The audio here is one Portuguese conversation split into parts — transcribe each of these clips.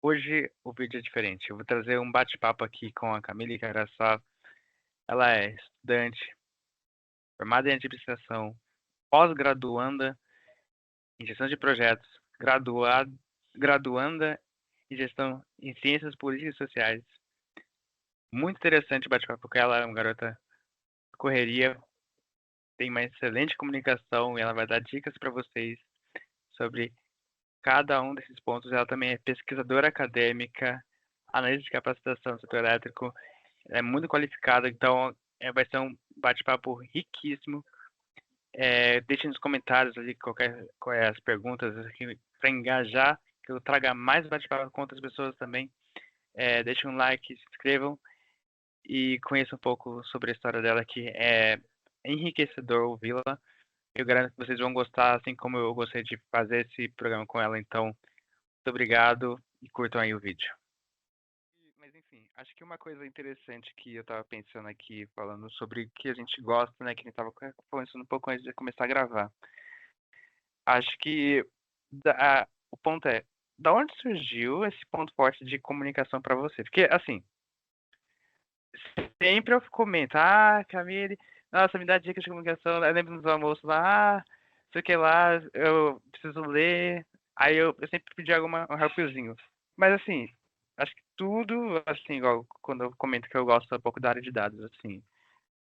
Hoje o vídeo é diferente. Eu vou trazer um bate-papo aqui com a Camille Caraçá. Ela é estudante, formada em administração, pós-graduanda em gestão de projetos, graduanda em gestão em ciências políticas e sociais. Muito interessante o bate-papo com ela. É uma garota correria, tem uma excelente comunicação e ela vai dar dicas para vocês sobre cada um desses pontos. Ela também é pesquisadora acadêmica, analista de capacitação do setor elétrico, é muito qualificada, então vai ser um bate-papo riquíssimo. Deixe nos comentários ali quais as perguntas para engajar, que eu traga mais bate-papo com outras pessoas também. Deixem um like, se inscrevam e conheçam um pouco sobre a história dela, que é enriquecedor ouvi-la. Eu garanto que vocês vão gostar, assim como eu gostei de fazer esse programa com ela. Então, muito obrigado e curtam aí o vídeo. Mas enfim, acho que uma coisa interessante que eu tava pensando aqui, falando sobre o que a gente gosta, né, que a gente tava conversando um pouco antes de começar a gravar. Acho que o ponto é, da onde surgiu esse ponto forte de comunicação pra você? Porque, assim, sempre eu comento, Camille, nossa, me dá dicas de comunicação. Eu lembro nos almoços lá, sei o que lá, eu preciso ler. Aí eu sempre pedi um helpzinho. Mas assim, acho que tudo, assim, igual quando eu comento que eu gosto um pouco da área de dados, assim,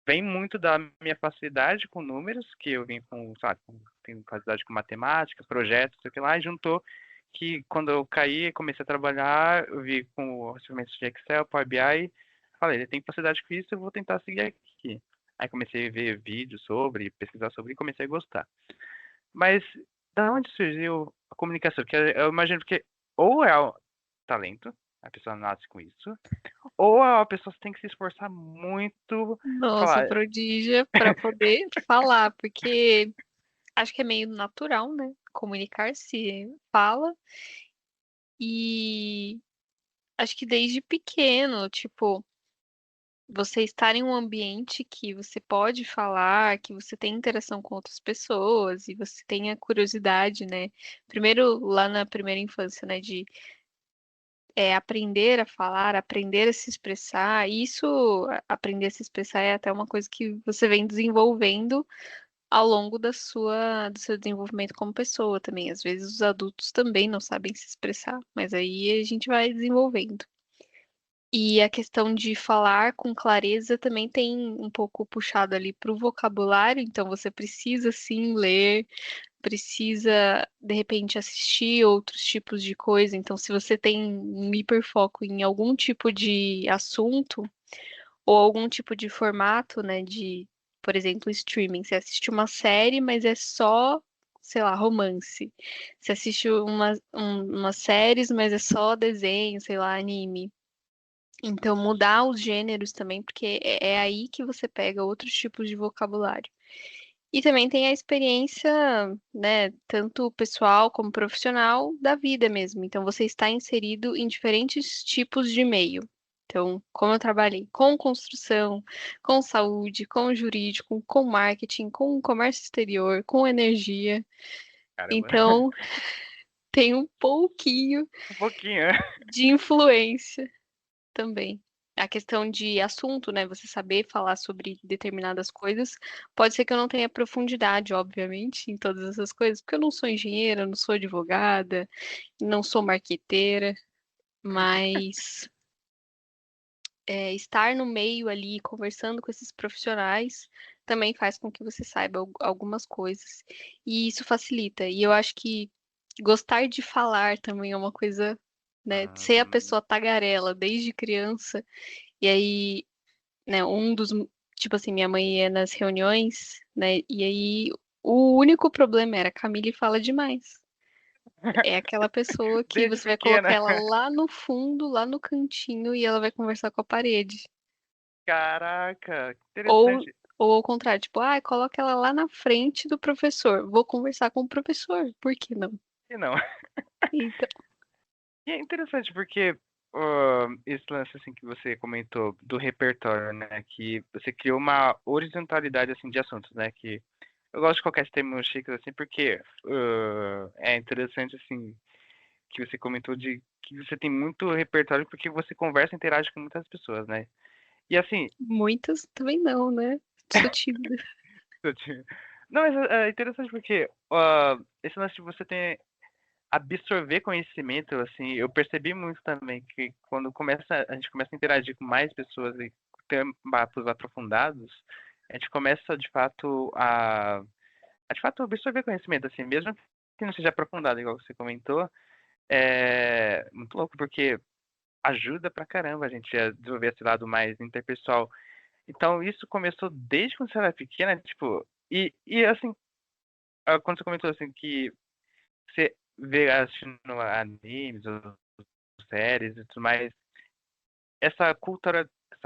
vem muito da minha facilidade com números, que eu vim com, sabe, tenho facilidade com matemática, projetos, sei o que lá, e juntou que quando eu caí, comecei a trabalhar, eu vi com os ferramentas de Excel, Power BI, falei, ele tem facilidade com isso, eu vou tentar seguir aqui. Aí comecei a ver vídeos sobre, pesquisar sobre e comecei a gostar. Mas da onde surgiu a comunicação? Porque eu imagino que ou é o talento, a pessoa nasce com isso, ou a pessoa tem que se esforçar muito pra Nossa, falar. prodígia para poder falar, porque acho que é meio natural, né? Comunicar se fala e acho que desde pequeno, tipo, você estar em um ambiente que você pode falar, que você tem interação com outras pessoas e você tenha curiosidade, né? Primeiro, lá na primeira infância, né, de aprender a falar, aprender a se expressar. Isso, aprender a se expressar é até uma coisa que você vem desenvolvendo ao longo do seu desenvolvimento como pessoa também. Às vezes os adultos também não sabem se expressar, mas aí a gente vai desenvolvendo. E a questão de falar com clareza também tem um pouco puxado ali para o vocabulário, então você precisa sim ler, precisa de repente assistir outros tipos de coisa. Então, se você tem um hiperfoco em algum tipo de assunto ou algum tipo de formato, né, de, por exemplo, streaming, você assiste uma série, mas é só, sei lá, romance. Você assiste umas séries, mas é só desenho, sei lá, anime. Então, mudar os gêneros também, porque é aí que você pega outros tipos de vocabulário. E também tem a experiência, né, tanto pessoal como profissional da vida mesmo. Então, você está inserido em diferentes tipos de meio. Então, como eu trabalhei com construção, com saúde, com jurídico, com marketing, com comércio exterior, com energia, Caramba, então tem um pouquinho um pouquinho, né? de influência também. A questão de assunto, né? Você saber falar sobre determinadas coisas. Pode ser que eu não tenha profundidade, obviamente, em todas essas coisas, porque eu não sou engenheira, não sou advogada, não sou marqueteira, mas estar no meio ali, conversando com esses profissionais, também faz com que você saiba algumas coisas. E isso facilita. E eu acho que gostar de falar também é uma coisa, né? Ser a Hum, pessoa tagarela desde criança. E aí, né, tipo assim, minha mãe ia nas reuniões, né, e aí o único problema era a Camille fala demais. É aquela pessoa que desde você vai colocar pequena. ela lá no fundo, lá no cantinho, e ela vai conversar com a parede. Caraca, que Ou, interessante. ou ao contrário, tipo, coloca ela lá na frente do professor. Vou conversar com o professor, por que não? E não. Então, E é interessante porque esse lance assim que você comentou do repertório, né, que você criou uma horizontalidade assim de assuntos, né, que eu gosto de colocar esse termo chique assim porque é interessante assim que você comentou de que você tem muito repertório porque você conversa e interage com muitas pessoas, né? E assim, Muitas também não, né? Sou tímida. eu te- não, mas é interessante porque esse lance de você ter absorver conhecimento, assim, eu percebi muito também que quando a gente começa a interagir com mais pessoas e ter papos aprofundados, a gente começa de fato absorver conhecimento, assim, mesmo que não seja aprofundado, igual você comentou, é muito louco porque ajuda pra caramba a gente a desenvolver esse lado mais interpessoal. Então isso começou desde quando você era pequena, tipo, e assim, quando você comentou assim que você vê assistindo animes ou séries e tudo mais, essa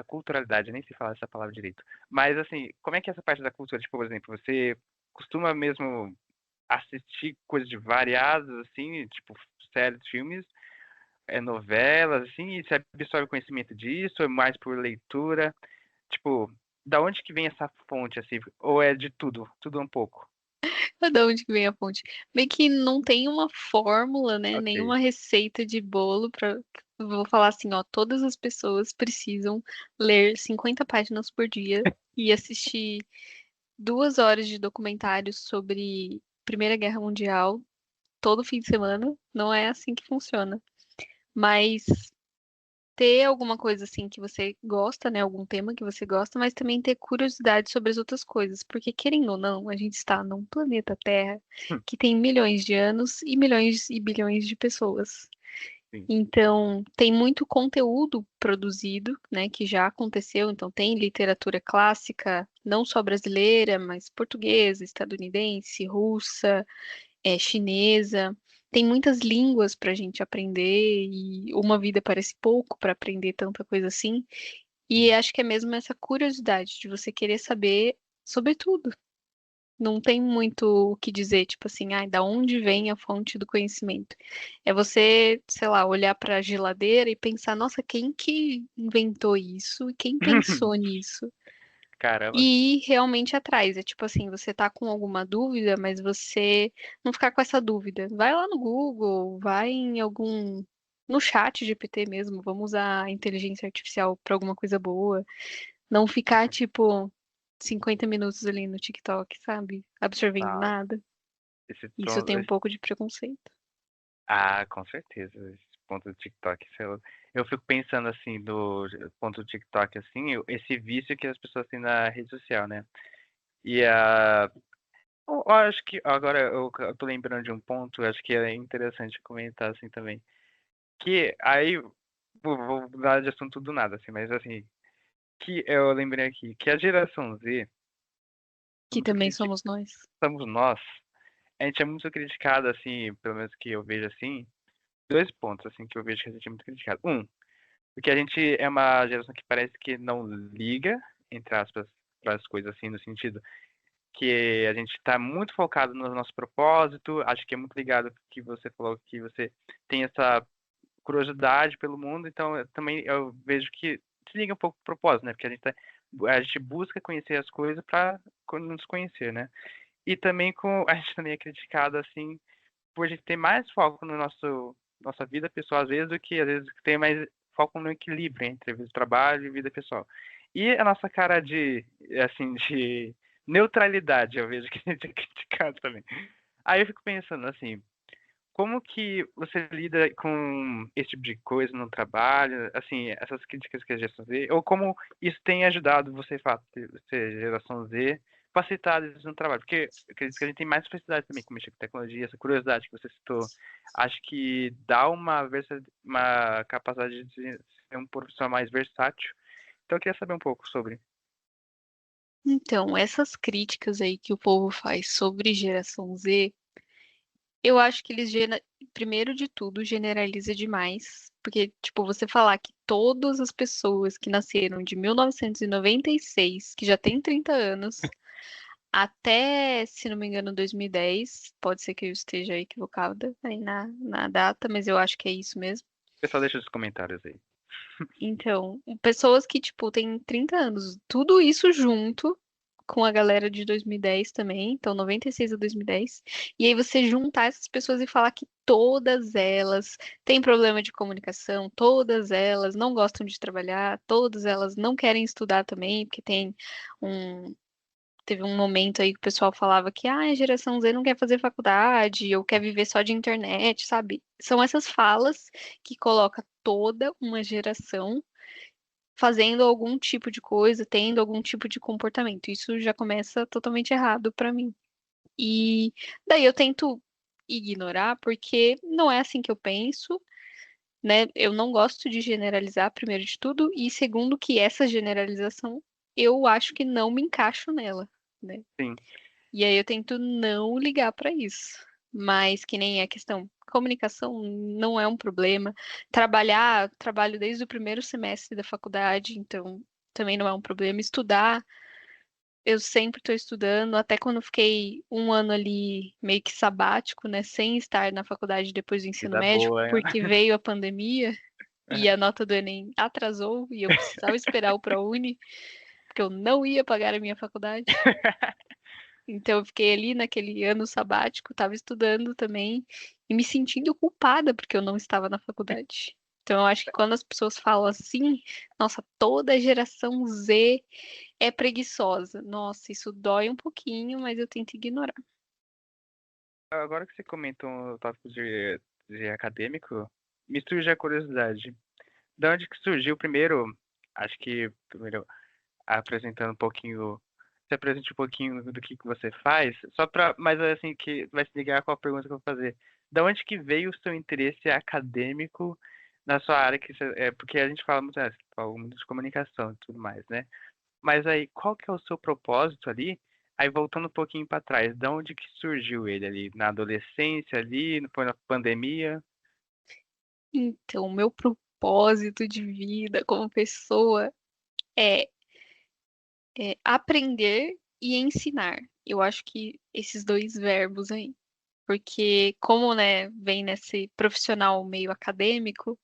culturalidade, nem sei falar essa palavra direito. Mas assim, como é que é essa parte da cultura? Tipo, por exemplo, você costuma mesmo assistir coisas de variadas, assim, tipo, séries, filmes, novelas, assim, e você absorve conhecimento disso, ou é mais por leitura? Tipo, da onde que vem essa fonte, assim? Ou é de tudo? Tudo um pouco? Da onde que vem a fonte? Meio que não tem uma fórmula, né? Ok. Nenhuma receita de bolo para. Vou falar assim, ó, todas as pessoas precisam ler 50 páginas por dia e assistir 2 horas de documentários sobre Primeira Guerra Mundial todo fim de semana. Não é assim que funciona. Mas ter alguma coisa assim que você gosta, né? Algum tema que você gosta, mas também ter curiosidade sobre as outras coisas. Porque, querendo ou não, a gente está num planeta Terra que tem milhões de anos e milhões e bilhões de pessoas. Sim. Então, tem muito conteúdo produzido, né, que já aconteceu. Então, tem literatura clássica, não só brasileira, mas portuguesa, estadunidense, russa, chinesa. Tem muitas línguas para a gente aprender e uma vida parece pouco para aprender tanta coisa assim. E Sim. acho que é mesmo essa curiosidade de você querer saber sobre tudo. Não tem muito o que dizer, tipo assim, ai, da onde vem a fonte do conhecimento? É você, sei lá, olhar para a geladeira e pensar, nossa, quem que inventou isso? E quem pensou nisso? Caramba. E ir realmente atrás. É tipo assim, você tá com alguma dúvida, mas você não ficar com essa dúvida. Vai lá no Google, vai em algum. No chat GPT mesmo, vamos usar a inteligência artificial para alguma coisa boa. Não ficar, tipo, 50 minutos ali no TikTok, sabe? Absorvendo Ah, nada. esse Isso som, tem um pouco de preconceito. com certeza. Esse ponto do TikTok. Eu fico pensando assim, do ponto do TikTok, assim, esse vício que as pessoas têm na rede social, né? E eu acho que agora eu tô lembrando de um ponto, acho que é interessante comentar assim também. Que aí vou mudar de assunto do nada, assim, mas assim, que eu lembrei aqui, que a geração Z é Que muito também criticada, somos nós. somos nós, a gente é muito criticado, assim, pelo menos que eu vejo assim, dois pontos, assim, que eu vejo que a gente é muito criticado. Um, porque a gente é uma geração que parece que não liga, entre aspas, para as coisas assim, no sentido que a gente está muito focado no nosso propósito, acho que é muito ligado que você falou que você tem essa curiosidade pelo mundo, então eu vejo que se liga um pouco pro propósito, né? Porque a gente busca conhecer as coisas para nos conhecer, né? E também a gente também é criticado assim por a gente ter mais foco no nossa vida pessoal às vezes do que às vezes ter mais foco no equilíbrio entre vida de trabalho e vida pessoal. E a nossa cara de assim de neutralidade, eu vejo que a gente é criticado também. Aí eu fico pensando assim, como que você lida com esse tipo de coisa no trabalho, assim, essas críticas que a geração Z, ou como isso tem ajudado você, fato, ser geração Z, facilitar isso no trabalho? Porque eu acredito que a gente tem mais facilidade também com mexer com tecnologia, essa curiosidade que você citou, acho que dá uma capacidade de ser um profissional mais versátil. Então eu queria saber um pouco sobre. Então, essas críticas aí que o povo faz sobre geração Z, eu acho que primeiro de tudo, generaliza demais. Porque, tipo, você falar que todas as pessoas que nasceram de 1996, que já tem 30 anos, até, se não me engano, 2010, pode ser que eu esteja equivocada aí na data, mas eu acho que é isso mesmo. Pessoal, deixa os comentários aí. Então, pessoas que, tipo, têm 30 anos, tudo isso junto. com a galera de 2010 também, então 96 a 2010. E aí você juntar essas pessoas e falar que todas elas têm problema de comunicação, todas elas não gostam de trabalhar, todas elas não querem estudar também, porque um teve um momento aí que o pessoal falava que a geração Z não quer fazer faculdade ou quer viver só de internet, sabe? São essas falas que coloca toda uma geração fazendo algum tipo de coisa, tendo algum tipo de comportamento. Isso já começa totalmente errado pra mim. E daí eu tento ignorar porque não é assim que eu penso, né? Eu não gosto de generalizar, primeiro de tudo, e segundo que essa generalização eu acho que não me encaixo nela, né? Sim. E aí eu tento não ligar pra isso. Mas que nem a questão, comunicação não é um problema. Trabalho desde o primeiro semestre da faculdade, então também não é um problema. Estudar, eu sempre estou estudando, até quando eu fiquei um ano ali meio que sabático, né, sem estar na faculdade depois do ensino Vida médio, boa, né? porque veio a pandemia e a nota do Enem atrasou e eu precisava esperar o ProUni, porque eu não ia pagar a minha faculdade. Então, eu fiquei ali naquele ano sabático, estava estudando também e me sentindo culpada porque eu não estava na faculdade. Então, eu acho que quando as pessoas falam assim, nossa, toda a geração Z é preguiçosa. Nossa, isso dói um pouquinho, mas eu tento ignorar. Agora que você comentou o tópico de acadêmico, me surge a curiosidade. De onde que surgiu primeiro? Acho que primeiro apresentando um pouquinho, se apresente um pouquinho do que você faz, só para, mas assim que vai se ligar com a pergunta que eu vou fazer. Da onde que veio o seu interesse acadêmico na sua área porque a gente fala muito, fala muito de comunicação e tudo mais, né? Mas aí, qual que é o seu propósito ali? Aí voltando um pouquinho para trás, da onde que surgiu ele ali? Na adolescência ali, foi na pandemia? Então, meu propósito de vida como pessoa é, é aprender e ensinar. Eu acho que esses dois verbos aí. Porque como, né, vem nesse profissional meio acadêmico,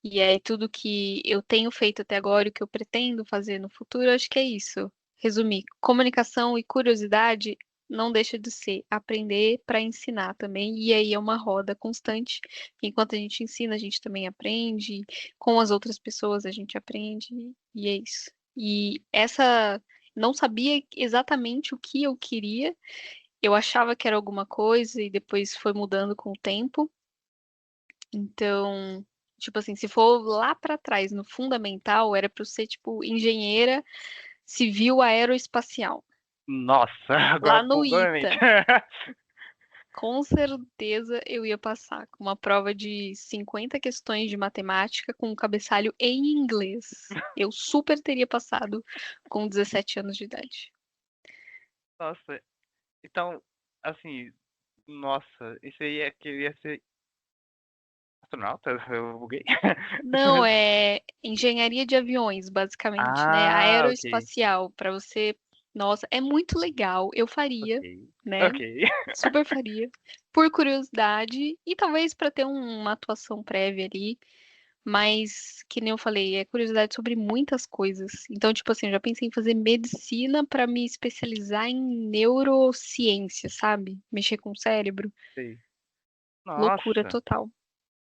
e aí tudo que eu tenho feito até agora, e o que eu pretendo fazer no futuro, eu acho que é isso. Resumir, comunicação e curiosidade não deixa de ser aprender para ensinar também, e aí é uma roda constante. Enquanto a gente ensina, a gente também aprende, com as outras pessoas a gente aprende, e é isso. E essa não sabia exatamente o que eu queria, eu achava que era alguma coisa e depois foi mudando com o tempo. Então, tipo assim, se for lá pra trás, no fundamental, era pra eu ser, tipo, engenheira civil aeroespacial. Nossa, Lá agora no bugou a mente. ITA, com certeza eu ia passar com uma prova de 50 questões de matemática com um cabeçalho em inglês. Eu super teria passado com 17 anos de idade. Nossa, então, assim, nossa, isso aí queria ser astronauta? Eu buguei. Não, é engenharia de aviões, basicamente, né? Ah, ok. Aeroespacial, para você. Nossa, é muito legal. Eu Ok. faria, né? Ok. Super faria. Por curiosidade e talvez para ter uma atuação prévia ali. Mas, que nem eu falei, é curiosidade sobre muitas coisas. Então, tipo assim, eu já pensei em fazer medicina para me especializar em neurociência, sabe? Mexer com o cérebro. Sei. Loucura Nossa. total.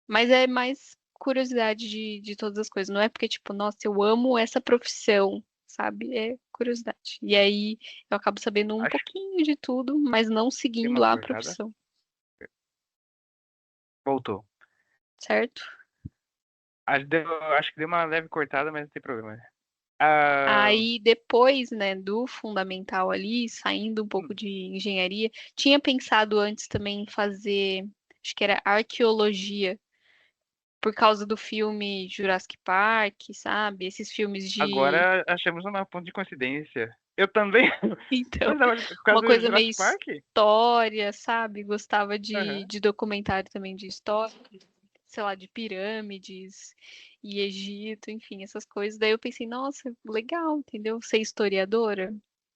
Mas é mais curiosidade de todas as coisas. Não é porque, tipo, nossa, eu amo essa profissão, sabe? É curiosidade. E aí eu acabo sabendo um Acho que pouquinho de tudo, mas não deu seguindo uma a cortada. profissão, Voltou. certo? Acho que deu uma leve cortada, mas não tem problema. Ah, Aí depois, né, do fundamental ali, saindo um pouco de engenharia, tinha pensado antes também em fazer, acho que era arqueologia, por causa do filme Jurassic Park, sabe? Esses filmes de. agora achamos uma ponto de coincidência. Eu também. Então, Mas por causa uma do coisa meio Jurassic Park? história, sabe? Gostava Aham, de documentário também de história, sei lá, de pirâmides e Egito, enfim, essas coisas. Daí eu pensei, nossa, legal, entendeu? Ser historiadora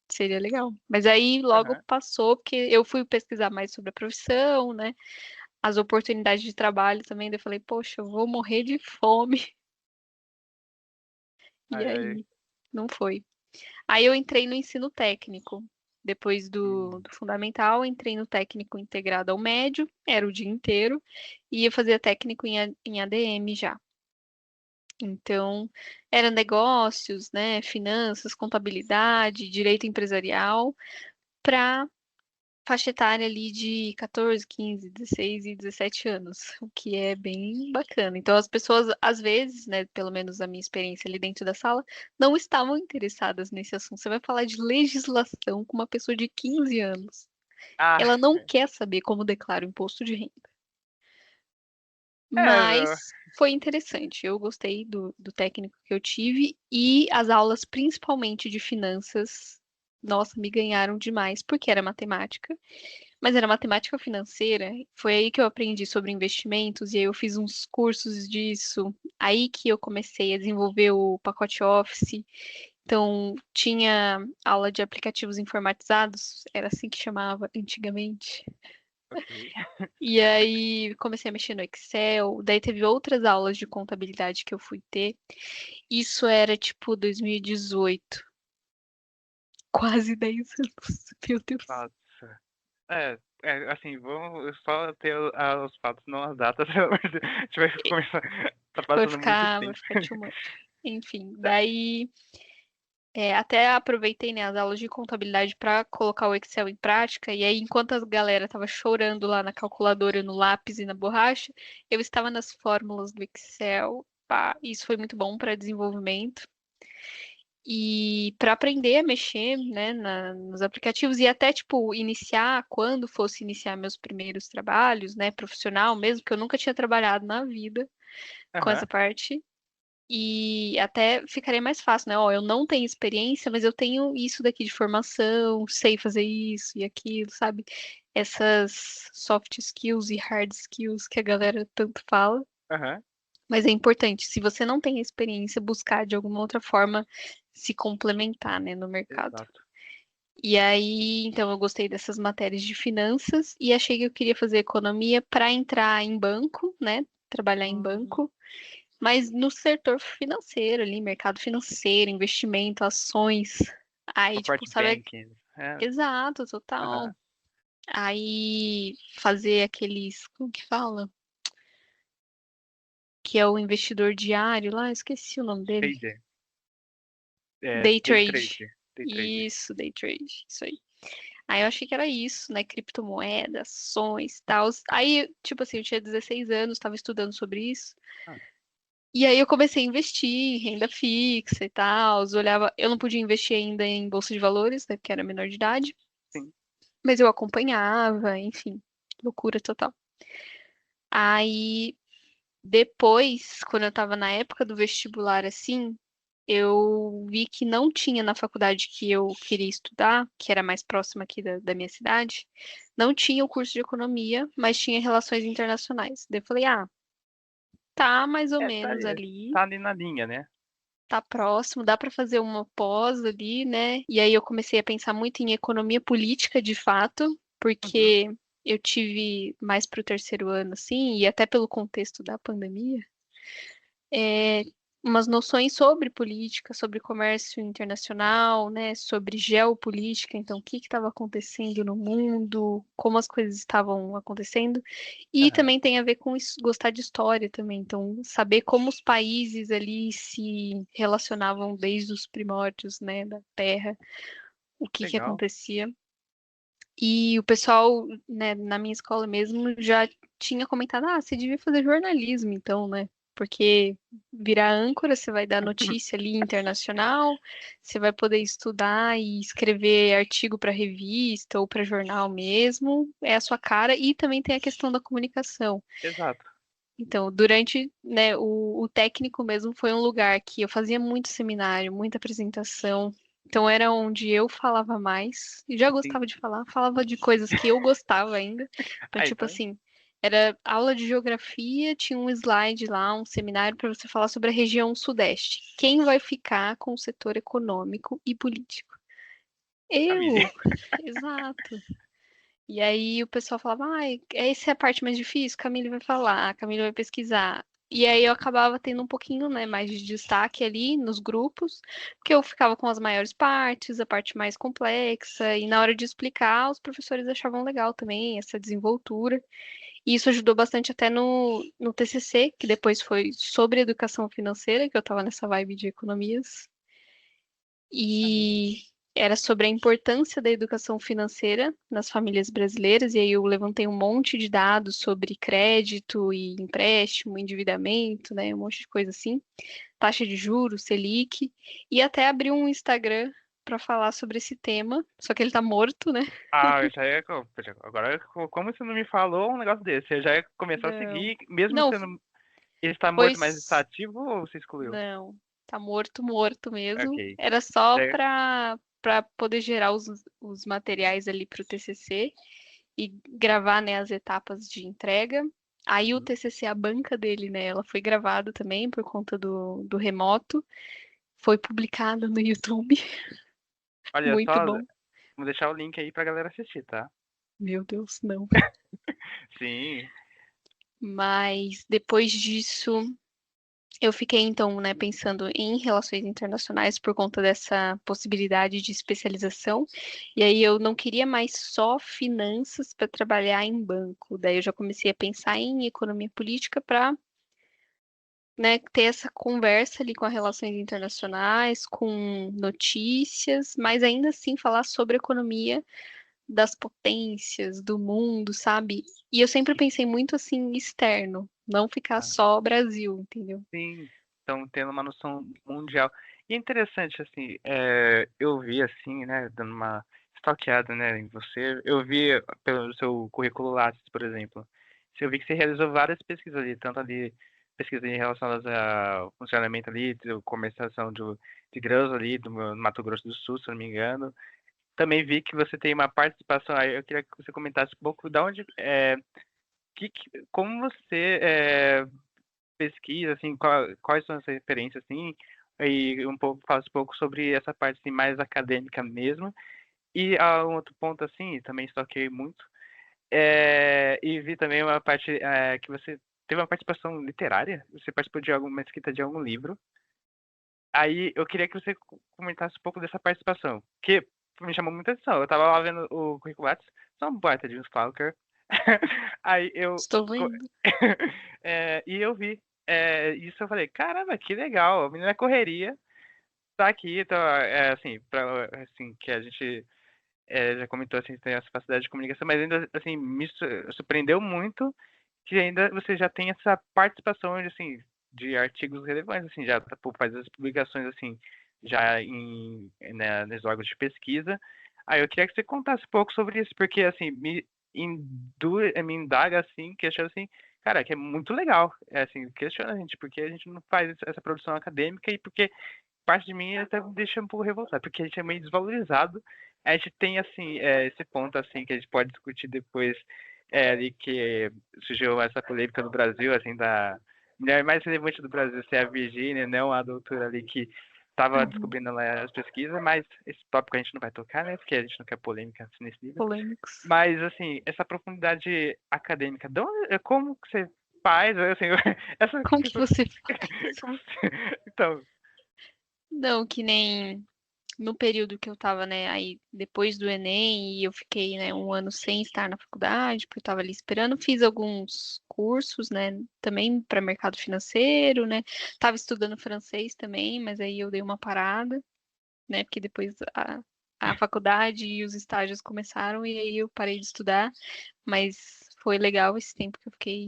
seria legal. Mas aí logo aham. passou, porque eu fui pesquisar mais sobre a profissão, né? As oportunidades de trabalho também. Daí eu falei, poxa, eu vou morrer de fome. E Ai, ai. aí, não foi. Aí eu entrei no ensino técnico. Depois do, Hum. do fundamental, entrei no técnico integrado ao médio, era o dia inteiro, e eu fazia técnico em ADM já. Então, era negócios, né, finanças, contabilidade, direito empresarial, para faixa etária ali de 14, 15, 16 e 17 anos, o que é bem bacana. Então, as pessoas, às vezes, né, pelo menos a minha experiência ali dentro da sala, não estavam interessadas nesse assunto. Você vai falar de legislação com uma pessoa de 15 anos. Ah, Ela não quer saber como declara o imposto de renda. é, Mas foi interessante. Eu gostei do técnico que eu tive e as aulas, principalmente de finanças, nossa, me ganharam demais, porque era matemática. Mas era matemática financeira. Foi aí que eu aprendi sobre investimentos e aí eu fiz uns cursos disso. Aí que eu comecei a desenvolver o pacote Office. Então, tinha aula de aplicativos informatizados, era assim que chamava antigamente. ok. E aí comecei a mexer no Excel. Daí teve outras aulas de contabilidade que eu fui ter. Isso era tipo 2018, quase 10 anos. Meu Deus. Nossa. Assim, vamos só ter os fatos, não as datas. A gente vai começar. Tá passando muito Vai tempo. ficar too much. Enfim, daí até aproveitei, né, as aulas de contabilidade para colocar o Excel em prática. E aí, enquanto a galera tava chorando lá na calculadora, no lápis e na borracha, eu estava nas fórmulas do Excel. Pá, isso foi muito bom para desenvolvimento. E para aprender a mexer, né, nos aplicativos e até, tipo, iniciar, quando fosse iniciar meus primeiros trabalhos, né, profissional mesmo, que eu nunca tinha trabalhado na vida com Aham. essa parte. E até ficaria mais fácil, né? Ó, eu não tenho experiência, mas eu tenho isso daqui de formação, sei fazer isso e aquilo, sabe? Essas soft skills e hard skills que a galera tanto fala. Aham. Mas é importante, se você não tem experiência, buscar de alguma outra forma se complementar, né, no mercado. Exato. E aí, então, eu gostei dessas matérias de finanças e achei que eu queria fazer economia para entrar em banco, né, trabalhar em Hum, banco, mas no setor financeiro ali, mercado financeiro, investimento, ações. Aí, uma tipo, parte sabe, banking. É. exato, total. Aham. Aí, fazer aqueles, como que fala? Que é o investidor diário lá, esqueci o nome dele. Trader. É, Day day trade. trade. Day trade. Isso, day trade. Isso aí. Aí eu achei que era isso, né? Criptomoedas, ações, tal. Aí, tipo assim, eu tinha 16 anos, estava estudando sobre isso. Ah, E aí eu comecei a investir em renda fixa e tal. Olhava, eu não podia investir ainda em bolsa de valores, né? Porque era menor de idade. sim. Mas eu acompanhava, enfim, loucura total. Aí depois, quando eu tava na época do vestibular, assim, eu vi que não tinha na faculdade que eu queria estudar, que era mais próxima aqui da minha cidade, não tinha o curso de economia, mas tinha relações internacionais. Daí eu falei, ah, tá mais ou É, tá, menos ali, tá ali na linha, né? tá próximo, dá para fazer uma pós ali, né? E aí eu comecei a pensar muito em economia política, de fato, Uhum. porque eu tive mais para o terceiro ano, assim, e até pelo contexto da pandemia é, umas noções sobre política, sobre comércio internacional, né, sobre geopolítica, então o que estava acontecendo no mundo, como as coisas estavam acontecendo, e Aham. também tem a ver com gostar de história também, então saber como os países ali se relacionavam desde os primórdios, né, da Terra, o que Legal. acontecia. E o pessoal, né, na minha escola mesmo já tinha comentado, ah, você devia fazer jornalismo, então, né? Porque virar âncora, você vai dar notícia ali internacional, você vai poder estudar e escrever artigo para revista ou para jornal mesmo, é a sua cara, e também tem a questão da comunicação. Exato. Então, durante, né, o técnico mesmo foi um lugar que eu fazia muito seminário, muita apresentação. Então, era onde eu falava mais, e já Sim. gostava de falar, falava de coisas que eu gostava ainda. Então, Ah, tipo então. assim, era aula de geografia, tinha um slide lá, um seminário para você falar sobre a região sudeste. Quem vai ficar com o setor econômico e político? Camille. Eu, exato. E aí o pessoal falava, essa é a parte mais difícil, Camille vai falar, a Camille vai pesquisar. E aí eu acabava tendo um pouquinho, né, mais de destaque ali nos grupos, porque eu ficava com as maiores partes, a parte mais complexa, e na hora de explicar, os professores achavam legal também essa desenvoltura. E isso ajudou bastante até no TCC, que depois foi sobre educação financeira, que eu estava nessa vibe de economias. E era sobre a importância da educação financeira nas famílias brasileiras, e aí eu levantei um monte de dados sobre crédito e empréstimo, endividamento, né, um monte de coisa assim, taxa de juros, Selic, e até abri um Instagram para falar sobre esse tema, só que ele tá morto, né? Ah, eu já ia. Agora, como você não me falou um negócio desse? Eu já ia começar a Não. seguir, mesmo Não, sendo. Ele está morto, mas está pois ativo ou você excluiu? não, tá morto, morto mesmo. Ok. Era só É, para poder gerar os materiais ali para o TCC e gravar, né, as etapas de entrega. Aí o TCC, a banca dele, né, ela foi gravada também por conta do remoto, foi publicada no YouTube, olha muito só, bom. vou deixar o link aí pra galera assistir, tá? Meu Deus, não. Sim. Mas depois disso, eu fiquei então, né, pensando em relações internacionais por conta dessa possibilidade de especialização. E aí eu não queria mais só finanças para trabalhar em banco. Daí eu já comecei a pensar em economia política para, né, ter essa conversa ali com as relações internacionais, com notícias, mas ainda assim falar sobre economia das potências, do mundo, sabe? E eu sempre pensei muito assim externo, não ficar Ah, só Brasil, entendeu? sim. Estão tendo uma noção mundial. E é interessante, assim, eu vi, assim, né, dando uma stalkeada, né, em você, eu vi pelo seu currículo Lattes, por exemplo, eu vi que você realizou várias pesquisas ali, tanto ali, pesquisas relacionadas ao funcionamento ali, de comercialização de grãos ali, do Mato Grosso do Sul, se eu não me engano. Também vi que você tem uma participação, aí eu queria que você comentasse um pouco da onde, como você pesquisa, assim, quais são as referências, assim, e um pouco, fala um pouco sobre essa parte, assim, mais acadêmica mesmo. E um outro ponto, assim, também estoquei muito, e vi também uma parte que você teve uma participação literária, você participou de alguma escrita de algum livro. Aí eu queria que você comentasse um pouco dessa participação, que me chamou muita atenção. Eu tava lá vendo o currículo Lattes, só um baita de um stalker. Aí eu. Estou co- vendo. e eu vi. Isso eu falei, caramba, que legal. A menina é correria, tá aqui, então, assim, assim, que a gente já comentou assim, tem essa facilidade de comunicação, mas ainda assim, me surpreendeu muito que ainda você já tem essa participação assim, de artigos relevantes, assim, já faz as publicações assim, já nos órgãos de pesquisa. Aí eu queria que você contasse um pouco sobre isso, porque assim, me indaga assim, questiona assim, cara, que é muito legal. É assim, questiona a gente, porque a gente não faz essa produção acadêmica e porque parte de mim até me deixa um pouco revoltado, porque a gente é meio desvalorizado. A gente tem, assim, esse ponto, assim, que a gente pode discutir depois, ali que surgiu essa polêmica no Brasil, assim, da mulher mais relevante do Brasil ser a Virgínia, não a doutora ali que estava Uhum. descobrindo lá as pesquisas, mas esse tópico a gente não vai tocar, né, porque a gente não quer polêmica assim, nesse nível. Polêmicos. Mas, assim, essa profundidade acadêmica, como que você faz, assim, essa Como que questão... você. Então, Não, que nem no período que eu tava, né, aí depois do Enem, e eu fiquei, né, um ano sem estar na faculdade, porque eu tava ali esperando, fiz alguns cursos, né, também para mercado financeiro, né, tava estudando francês também, mas aí eu dei uma parada, né, porque depois a faculdade e os estágios começaram, e aí eu parei de estudar, mas foi legal esse tempo que eu fiquei,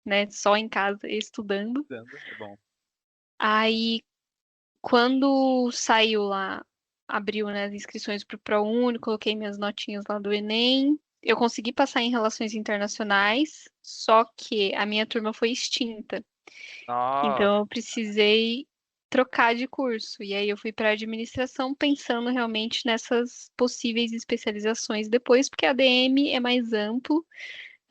né, só em casa estudando. é bom. Aí quando saiu lá, abriu, né, as inscrições para o ProUni, coloquei minhas notinhas lá do Enem. Eu consegui passar em relações internacionais, só que a minha turma foi extinta. Nossa. Então eu precisei trocar de curso. E aí eu fui para administração pensando realmente nessas possíveis especializações depois, porque a ADM é mais amplo,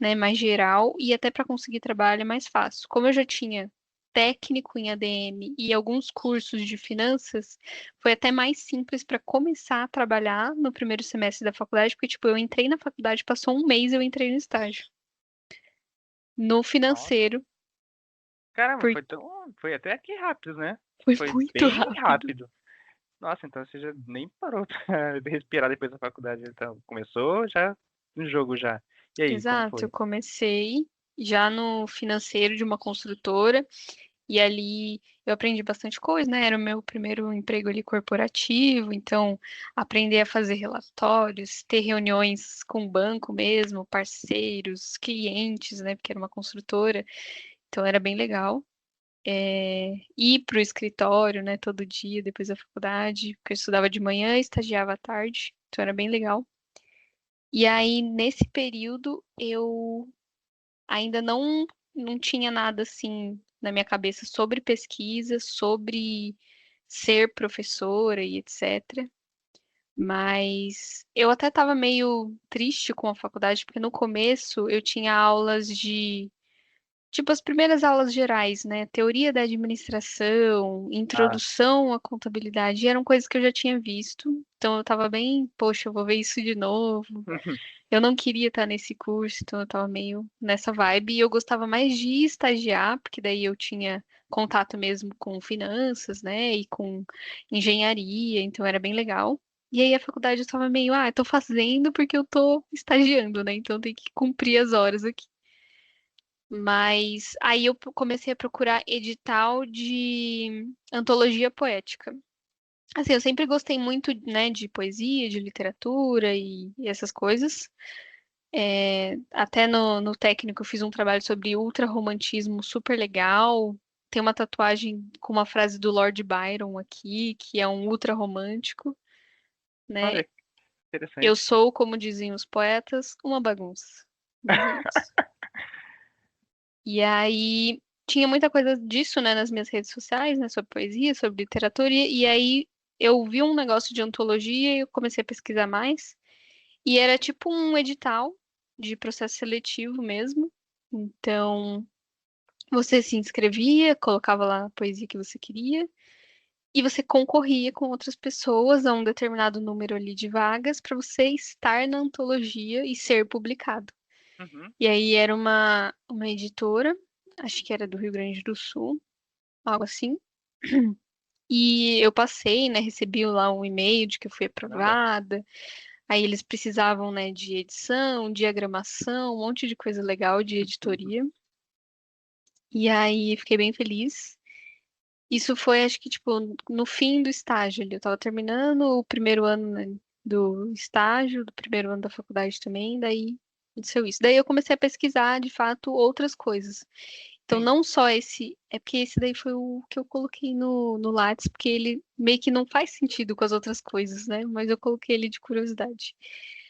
né, mais geral, e até para conseguir trabalho é mais fácil. Como eu já tinha técnico em ADM e alguns cursos de finanças, foi até mais simples para começar a trabalhar no primeiro semestre da faculdade, porque, tipo, eu entrei na faculdade, passou um mês, eu entrei no estágio. No Nossa. financeiro, Caramba, Porque foi até aqui rápido, né? foi Foi muito bem rápido. rápido. Nossa, então você já nem parou pra respirar depois da faculdade. Então, começou já no jogo já. E aí, como Exato, eu foi? comecei já no financeiro de uma construtora e ali eu aprendi bastante coisa, né? Era o meu primeiro emprego ali corporativo, então aprender a fazer relatórios, ter reuniões com o banco mesmo, parceiros, clientes, né? Porque era uma construtora, então era bem legal. Ir para o escritório, né? Todo dia depois da faculdade, porque eu estudava de manhã e estagiava à tarde, então era bem legal. E aí, nesse período, eu ainda não tinha nada assim na minha cabeça sobre pesquisa, sobre ser professora e etc. Mas eu até estava meio triste com a faculdade, porque no começo eu tinha aulas de, tipo, as primeiras aulas gerais, né? Teoria da administração, Ah, introdução à contabilidade, e eram coisas que eu já tinha visto. Então eu estava bem, poxa, eu vou ver isso de novo. Eu não queria estar nesse curso, então eu tava meio nessa vibe. E eu gostava mais de estagiar, porque daí eu tinha contato mesmo com finanças, né, e com engenharia, então era bem legal. E aí a faculdade eu tava meio, eu tô fazendo porque eu tô estagiando, né, então tem que cumprir as horas aqui. Mas aí eu comecei a procurar edital de antologia poética. Assim, eu sempre gostei muito, né, de poesia, de literatura e essas coisas. Até no técnico eu fiz um trabalho sobre ultrarromantismo super legal. Tem uma tatuagem com uma frase do Lord Byron aqui, que é um ultra romântico, né? olha, que Eu interessante. sou, como diziam os poetas, uma bagunça. Mais ou menos. E aí tinha muita coisa disso, né, nas minhas redes sociais, né, sobre poesia, sobre literatura, e aí eu vi um negócio de antologia e eu comecei a pesquisar mais. E era tipo um edital de processo seletivo mesmo. Então, você se inscrevia, colocava lá a poesia que você queria, e você concorria com outras pessoas a um determinado número ali de vagas para você estar na antologia e ser publicado. Uhum. E aí era uma editora, acho que era do Rio Grande do Sul, algo assim. E eu passei, né? Recebi lá um e-mail de que eu fui Caramba. aprovada. Aí eles precisavam, né, de edição, diagramação, um monte de coisa legal de editoria. E aí fiquei bem feliz. Isso foi, acho que, tipo, no fim do estágio ali. Eu tava terminando o primeiro ano, né, do estágio, do primeiro ano da faculdade também, daí aconteceu isso. Daí eu comecei a pesquisar, de fato, outras coisas. Então, Sim. não só esse, é porque esse daí foi o que eu coloquei no Lattes, porque ele meio que não faz sentido com as outras coisas, né? Mas eu coloquei ele de curiosidade.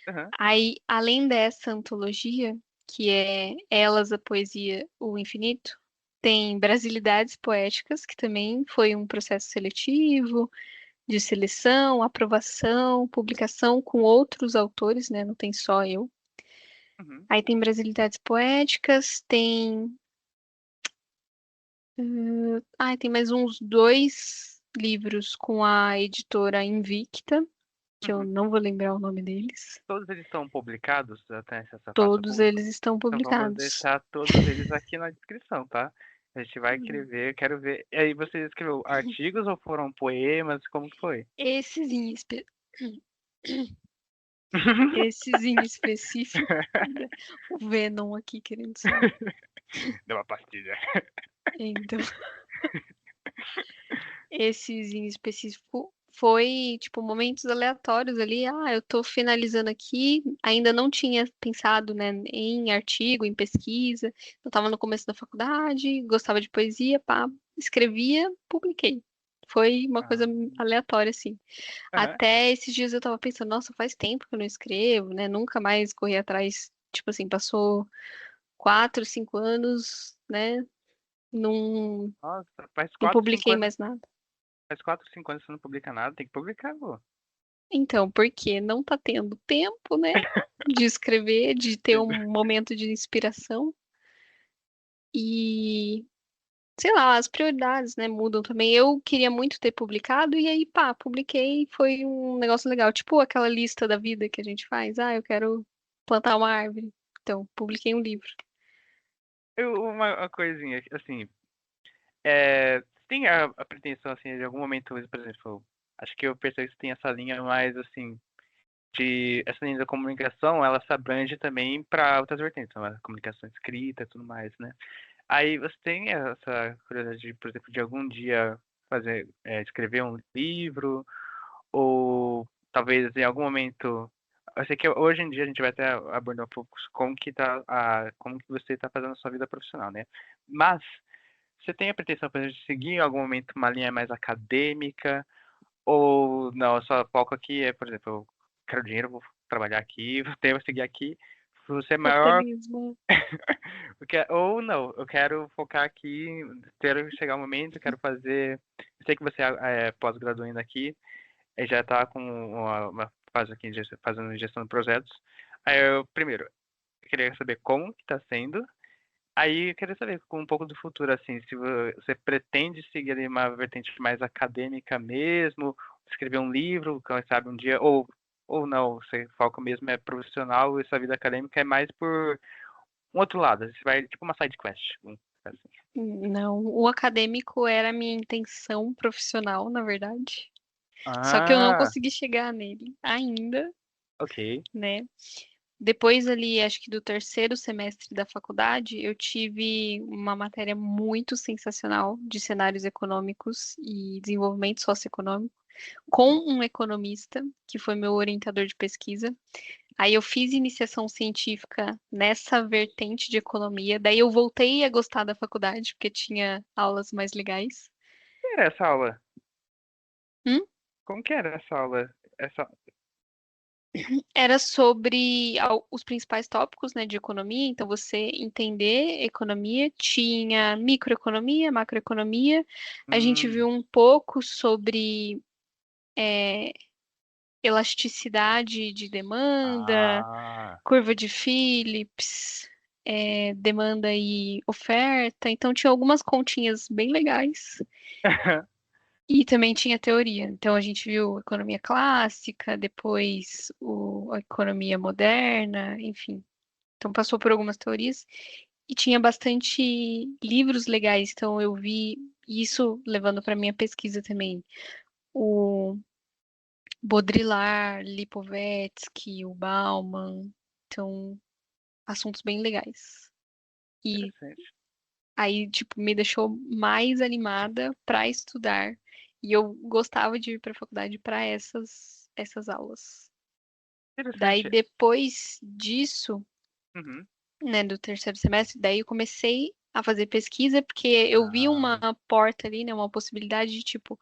Aham. Aí, além dessa antologia, que é Elas, a Poesia, o Infinito, tem Brasilidades Poéticas, que também foi um processo seletivo, de seleção, aprovação, publicação com outros autores, né? Não tem só eu. Uhum. Aí tem Brasilidades Poéticas, tem mais uns dois livros com a editora Invicta, que eu Uhum. não vou lembrar o nome deles. Todos eles estão publicados, até se essa faça Todos público. eles estão Então vamos publicados. deixar todos eles aqui na descrição, tá? A gente vai escrever, quero ver. E aí você escreveu artigos ou foram poemas? Como que foi? Esses em, espe- Esses em específico, o Venom aqui querendo sair. Deu uma pastilha. Então, esses em específico foi, tipo, momentos aleatórios ali. Eu tô finalizando aqui, ainda não tinha pensado, né, em artigo, em pesquisa. Eu tava no começo da faculdade, gostava de poesia, pá, escrevia, publiquei. Foi uma coisa Ah, aleatória, assim. aham. Até esses dias eu tava pensando, nossa, faz tempo que eu não escrevo, né? Nunca mais corri atrás. Tipo assim, passou 4, 5 anos, né? Não, Nossa, faz não 4, 5 publiquei anos. mais nada. Faz 4, 5 anos que você não publica nada, tem que publicar, pô. Então, porque não tá tendo tempo, né? De escrever, de ter um momento de inspiração. E, sei lá, as prioridades, né, mudam também. Eu queria muito ter publicado, e aí, pá, publiquei, foi um negócio legal. Tipo aquela lista da vida que a gente faz. Eu quero plantar uma árvore. Então, publiquei um livro. Uma coisinha, assim, Tem a pretensão, assim, de algum momento, por exemplo, acho que eu percebo que tem essa linha mais, assim, essa linha da comunicação, ela se abrange também para outras vertentes, então, a comunicação escrita e tudo mais, né? Aí você tem essa curiosidade, por exemplo, de algum dia escrever um livro, ou talvez em algum momento. Eu sei que hoje em dia a gente vai até abordar um pouco como que você está fazendo a sua vida profissional, né? Mas você tem a pretensão, por exemplo, de seguir em algum momento uma linha mais acadêmica, ou não, a sua foco aqui é, por exemplo, eu quero dinheiro, vou trabalhar aqui, vou seguir aqui, você é maior. Capitalismo. Ou não, eu quero focar aqui, quero chegar um momento, eu quero fazer. Eu sei que você é pós-graduando aqui, e já está com uma fase aqui fazendo gestão de projetos. Aí eu, primeiro, eu queria saber como que está sendo. Aí eu queria saber com um pouco do futuro, assim, se você pretende seguir ali uma vertente mais acadêmica mesmo, escrever um livro, quem sabe um dia, ou não, você foca mesmo é profissional e sua vida acadêmica é mais por um outro lado, você vai tipo uma side quest. Assim. Não, o acadêmico era a minha intenção profissional, na verdade. Só que eu não Ah, consegui chegar nele ainda, ok. né? Depois ali, acho que do terceiro semestre da faculdade, eu tive uma matéria muito sensacional de cenários econômicos e desenvolvimento socioeconômico com um economista, que foi meu orientador de pesquisa. Aí eu fiz iniciação científica nessa vertente de economia, daí eu voltei a gostar da faculdade, porque tinha aulas mais legais. Que era essa aula? Hum? Como que era essa aula? Essa... Era sobre os principais tópicos, né, de economia. Então, você entender economia, tinha microeconomia, macroeconomia. A gente Hum, viu um pouco sobre é, elasticidade de demanda, ah, curva de Phillips, demanda e oferta. Então, tinha algumas continhas bem legais. E também tinha teoria. Então, a gente viu economia clássica, depois a economia moderna, enfim. Então, passou por algumas teorias e tinha bastante livros legais. Então, eu vi isso levando para minha pesquisa também. O Baudrillard, Lipovetsky, o Bauman. Então, assuntos bem legais. E interessante. aí, tipo, me deixou mais animada para estudar. E eu gostava de ir para a faculdade para essas aulas. Daí, Interessante. depois disso, Uhum. né, do terceiro semestre, daí eu comecei a fazer pesquisa, porque eu vi uma Ah, porta ali, né, uma possibilidade de, tipo,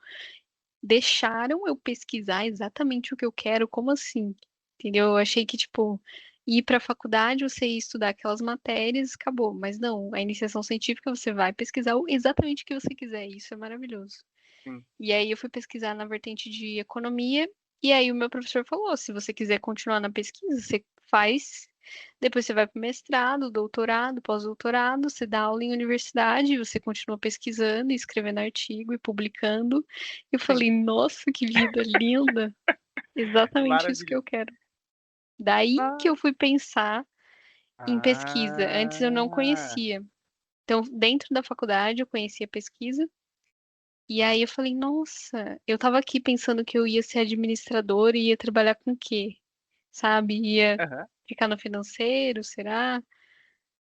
deixaram eu pesquisar exatamente o que eu quero, como assim? Entendeu? Eu achei que, tipo, ir para a faculdade, você ia estudar aquelas matérias, acabou. Mas não, a iniciação científica você vai pesquisar exatamente o que você quiser, e isso é maravilhoso. sim. E aí eu fui pesquisar na vertente de economia, e aí o meu professor falou: se você quiser continuar na pesquisa, você faz. Depois você vai para o mestrado, doutorado, pós-doutorado, você dá aula em universidade, você continua pesquisando, escrevendo artigo e publicando. Eu Sim. falei, nossa, que vida linda! Exatamente isso que eu Maravilha. quero. Daí que Ah, eu fui pensar em pesquisa. Antes eu não ah, conhecia. Então, dentro da faculdade, eu conhecia pesquisa. E aí eu falei, nossa, eu tava aqui pensando que eu ia ser administradora e ia trabalhar com o quê? Sabe? Ia aham. ficar no financeiro, será?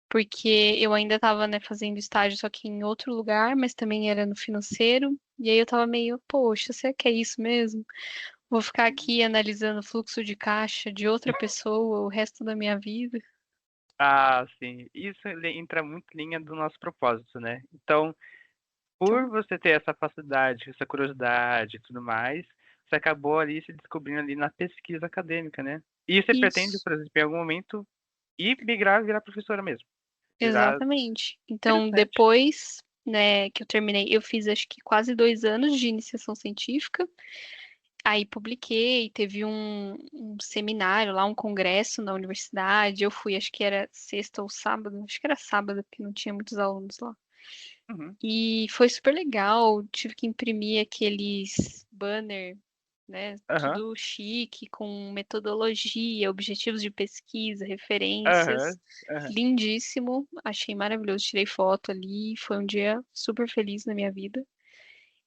Porque eu ainda tava, né, fazendo estágio, só que em outro lugar, mas também era no financeiro. E aí eu tava meio, poxa, será que é isso mesmo? Vou ficar aqui analisando o fluxo de caixa de outra pessoa o resto da minha vida. Ah, sim. Isso entra muito em linha do nosso propósito, né? Então, por Então, você ter essa facilidade, essa curiosidade e tudo mais, você acabou ali se descobrindo ali na pesquisa acadêmica, né? E você pretende, isso, por exemplo, em algum momento, ir migrar, virar professora mesmo. Virar exatamente. Então, interessante. depois, né, que eu terminei, eu fiz acho que quase 2 anos de iniciação científica. Aí publiquei, teve um seminário lá, um congresso na universidade. Eu fui, acho que era sexta ou sábado, acho que era sábado, porque não tinha muitos alunos lá. Uhum. E foi super legal. Tive que imprimir aqueles banner, né? Aham, Tudo chique, com metodologia, objetivos de pesquisa, aham, referências. aham. Lindíssimo, achei maravilhoso. Tirei foto ali, foi um dia super feliz na minha vida.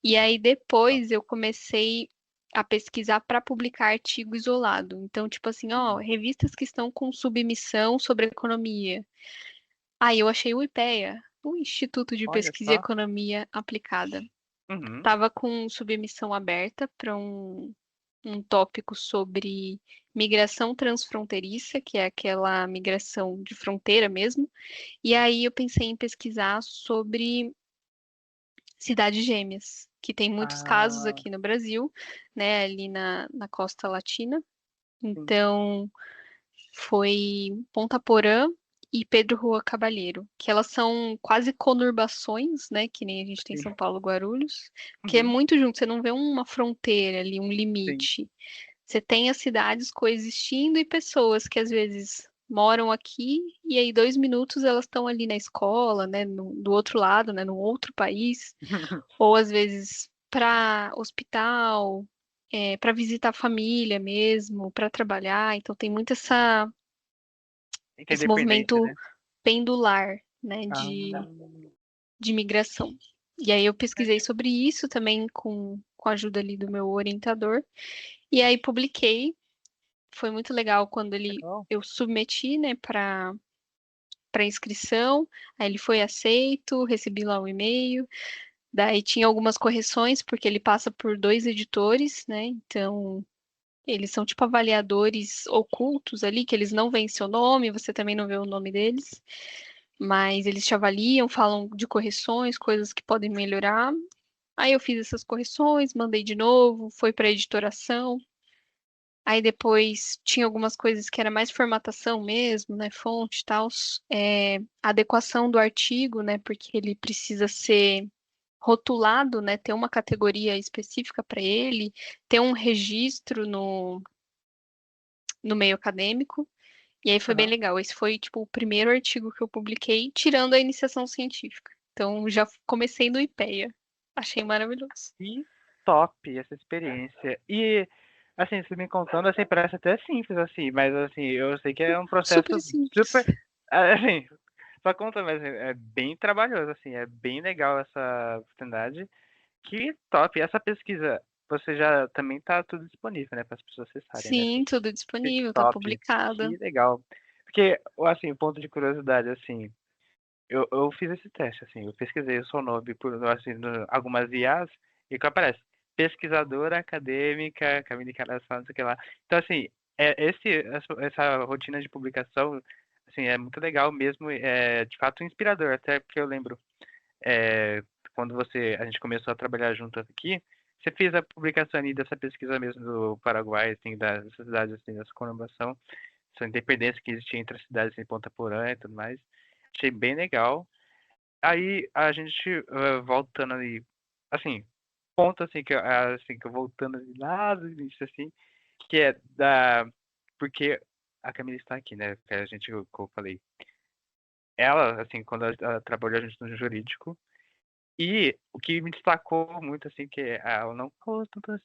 E aí depois eu comecei a pesquisar para publicar artigo isolado. Então, tipo assim, ó, revistas que estão com submissão sobre economia. Aí eu achei o IPEA, o Instituto de Olha Pesquisa e só. Economia Aplicada. Uhum, Tava com submissão aberta para um tópico sobre migração transfronteiriça, que é aquela migração de fronteira mesmo. E aí eu pensei em pesquisar sobre cidades gêmeas, que tem muitos casos ah, aqui no Brasil, né, ali na costa latina. sim, Então, foi Ponta Porã e Pedro Rua Cavalheiro, que elas são quase conurbações, né, que nem a gente tem em sim. São Paulo, Guarulhos, que é Uhum, muito junto, você não vê uma fronteira ali, um sim. limite. Você tem as cidades coexistindo e pessoas que às vezes moram aqui e aí 2 minutos elas estão ali na escola, né, do outro lado, né, no outro país, ou às vezes para hospital, para visitar a família mesmo, para trabalhar. Então tem muito esse Interdependência, movimento né? pendular, né, Ah, de migração. E aí eu pesquisei sobre isso também com a ajuda ali do meu orientador. E aí publiquei. Foi muito legal quando legal. eu submeti, né, para inscrição. Aí ele foi aceito, recebi lá o e-mail. Daí tinha algumas correções, porque ele passa por dois editores, né? Então, eles são tipo avaliadores ocultos ali, que eles não veem seu nome, você também não vê o nome deles, mas eles te avaliam, falam de correções, coisas que podem melhorar. Aí eu fiz essas correções, mandei de novo, foi para editoração. Aí depois tinha algumas coisas que era mais formatação mesmo, né? Fonte e tal, adequação do artigo, né? Porque ele precisa ser rotulado, né? Ter uma categoria específica para ele, ter um registro no meio acadêmico. E aí foi bem Aham. legal. Esse foi, tipo, o primeiro artigo que eu publiquei, tirando a iniciação científica. Então, já comecei no IPEA. Achei maravilhoso. Que top essa experiência. E, assim, você me contando, assim, parece até simples, assim, mas, assim, eu sei que é um Super processo simples. super, assim, só conta, mas é bem trabalhoso, assim, é bem legal essa oportunidade. Que top. E essa pesquisa, você já também tá tudo disponível, né, para as pessoas acessarem, né? Sim, tudo Que disponível, tá top. publicada. Que legal. Porque, assim, ponto de curiosidade, assim, eu fiz esse teste, assim, eu pesquisei o seu nome por, assim, algumas IAs e que aparece pesquisadora acadêmica, Camille Caraçá, não sei o que lá. Então, assim, essa rotina de publicação, assim, é muito legal mesmo, é de fato inspirador, até porque eu lembro, é, quando a gente começou a trabalhar junto aqui, você fez a publicação ali dessa pesquisa mesmo do Paraguai, assim, das cidades, assim, dessa conurbação, essa independência que existia entre as cidades em Ponta Porã e tudo mais. Achei bem legal. Aí a gente voltando ali, assim, ponto assim que eu voltando ali lá do início assim, que é da porque a Camila está aqui, né? Que a gente, como eu falei, ela assim, quando ela trabalhou a gente no jurídico e o que me destacou muito assim que ela não falou tanto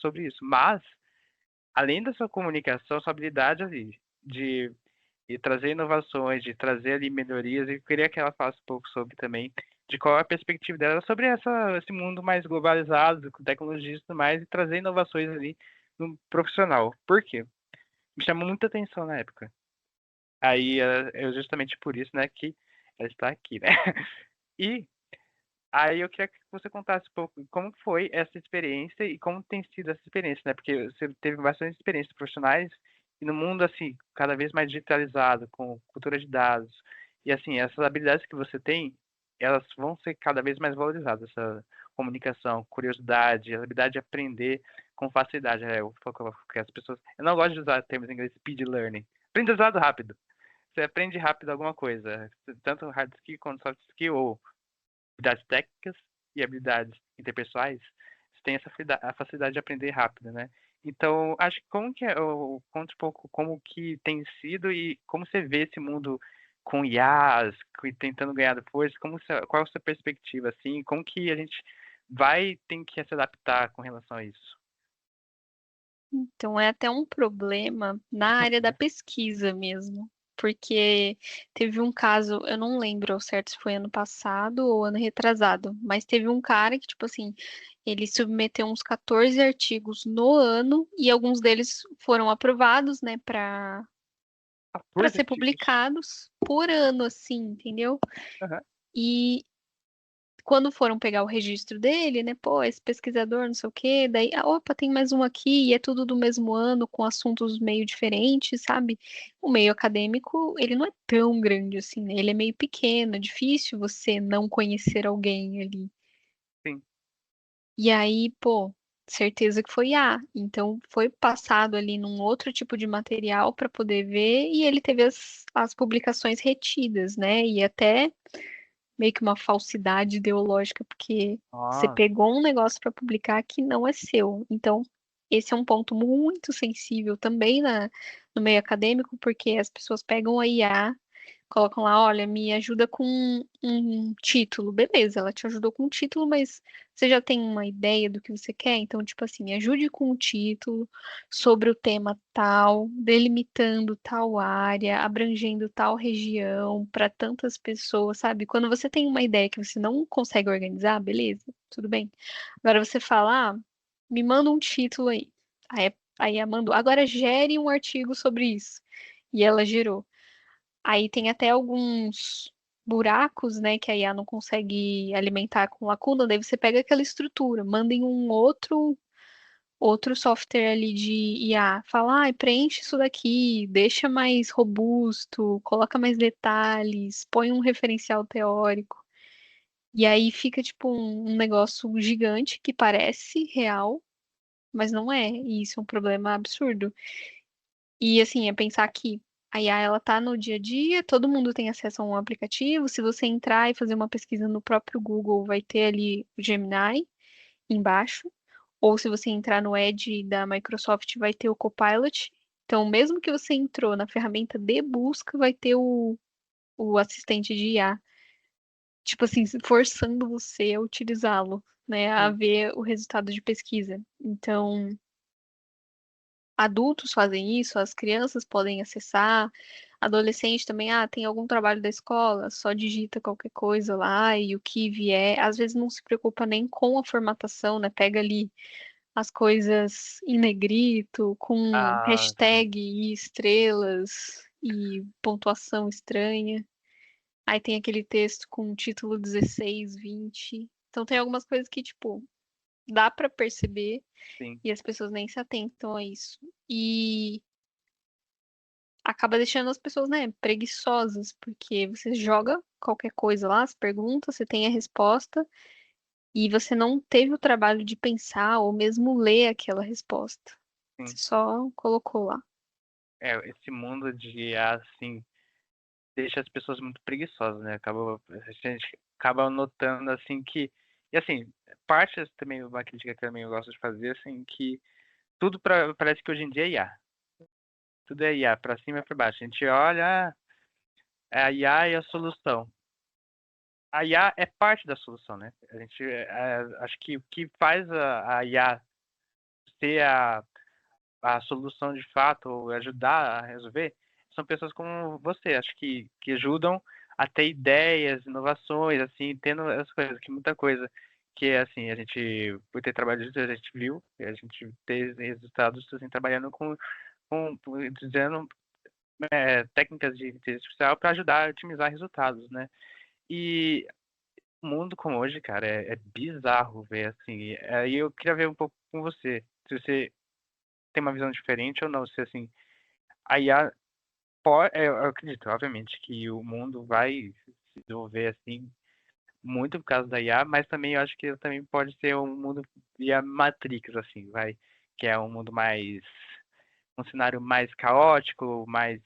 sobre isso, mas além da sua comunicação, sua habilidade ali de trazer inovações, de trazer ali melhorias, e eu queria que ela falasse um pouco sobre também, de qual é a perspectiva dela sobre esse mundo mais globalizado, com tecnologias e tudo mais, e trazer inovações ali no profissional. Por quê? Me chamou muita atenção na época. Aí, eu justamente por isso, né, que ela está aqui, né? E aí eu queria que você contasse um pouco como foi essa experiência e como tem sido essa experiência, né? Porque você teve bastante experiências profissionais e no mundo assim, cada vez mais digitalizado, com cultura de dados. E assim, essas habilidades que você tem, elas vão ser cada vez mais valorizadas, essa comunicação, curiosidade, a habilidade de aprender com facilidade. Eu falo que as pessoas, eu não gosto de usar termos em inglês speed learning. Aprendizado rápido. Você aprende rápido alguma coisa, tanto hard skill quanto soft skill ou habilidades técnicas e habilidades interpessoais, você tem a facilidade de aprender rápido, né? Então, acho que como que conta um pouco como que tem sido e como você vê esse mundo com IAs, tentando ganhar força, qual é a sua perspectiva, assim, como que a gente vai ter que se adaptar com relação a isso? Então é até um problema na área da pesquisa mesmo, porque teve um caso, eu não lembro ao certo se foi ano passado ou ano retrasado, mas teve um cara que, tipo assim, ele submeteu uns 14 artigos no ano e alguns deles foram aprovados, né, para 14 ser artigos. publicados por ano, assim, entendeu? Aham. E quando foram pegar o registro dele, né? Pô, esse pesquisador, não sei o quê, daí, opa, tem mais um aqui, e é tudo do mesmo ano, com assuntos meio diferentes, sabe? O meio acadêmico, ele não é tão grande assim, né? Ele é meio pequeno, é difícil você não conhecer alguém ali. Sim. E aí, pô, certeza que foi A. Então, foi passado ali num outro tipo de material para poder ver, e ele teve as publicações retidas, né? E até meio que uma falsidade ideológica, porque você Nossa, pegou um negócio para publicar que não é seu. Então, esse é um ponto muito sensível também no meio acadêmico, porque as pessoas pegam a IA, colocam lá, olha, me ajuda com um título. Beleza, ela te ajudou com um título, mas você já tem uma ideia do que você quer? Então, tipo assim, me ajude com um título sobre o tema tal, delimitando tal área, abrangendo tal região para tantas pessoas, sabe? Quando você tem uma ideia que você não consegue organizar, beleza, tudo bem. Agora você fala, me manda um título aí. Aí a mandou, agora gere um artigo sobre isso. E ela gerou. Aí tem até alguns buracos, né, que a IA não consegue alimentar com lacuna, daí você pega aquela estrutura, manda em um outro software ali de IA, fala, preenche isso daqui, deixa mais robusto, coloca mais detalhes, põe um referencial teórico. E aí fica tipo um negócio gigante que parece real, mas não é. E isso é um problema absurdo. E assim, é pensar que a IA ela tá no dia a dia, todo mundo tem acesso a um aplicativo. Se você entrar e fazer uma pesquisa no próprio Google, vai ter ali o Gemini embaixo. Ou se você entrar no Edge da Microsoft, vai ter o Copilot. Então, mesmo que você entrou na ferramenta de busca, vai ter o assistente de IA. Tipo assim, forçando você a utilizá-lo, né? A sim. ver o resultado de pesquisa. Então, adultos fazem isso, as crianças podem acessar, adolescente também, tem algum trabalho da escola, só digita qualquer coisa lá e o que vier, às vezes não se preocupa nem com a formatação, né? Pega ali as coisas em negrito, com Ah, sim. hashtag e estrelas e pontuação estranha. Aí tem aquele texto com título 16, 20. Então tem algumas coisas que, tipo, dá pra perceber Sim. e as pessoas nem se atentam a isso. E acaba deixando as pessoas, né, preguiçosas, porque você joga qualquer coisa lá, as perguntas, você tem a resposta e você não teve o trabalho de pensar ou mesmo ler aquela resposta. Você Sim. só colocou lá. Esse mundo de assim deixa as pessoas muito preguiçosas, né? A gente acaba notando assim que e assim, parte também uma crítica que também eu gosto de fazer assim que tudo parece que hoje em dia é IA. Tudo é IA, pra cima e pra baixo. A gente olha, a IA é a solução. A IA é parte da solução, né? A gente acho que o que faz a IA ser a solução de fato, ou ajudar a resolver, são pessoas como você, acho que ajudam a ter ideias, inovações, assim, tendo as coisas, que muita coisa que, assim, a gente, por ter trabalhado junto, a gente viu, a gente ter resultados, assim, trabalhando com dizendo, técnicas de inteligência artificial para ajudar a otimizar resultados, né? E o mundo como hoje, cara, é bizarro ver, assim, aí eu queria ver um pouco com você, se você tem uma visão diferente ou não, se, assim, a IA eu acredito, obviamente, que o mundo vai se desenvolver assim, muito por causa da IA, mas também eu acho que também pode ser um mundo via Matrix, assim, vai, que é um mundo mais, um cenário mais caótico, mais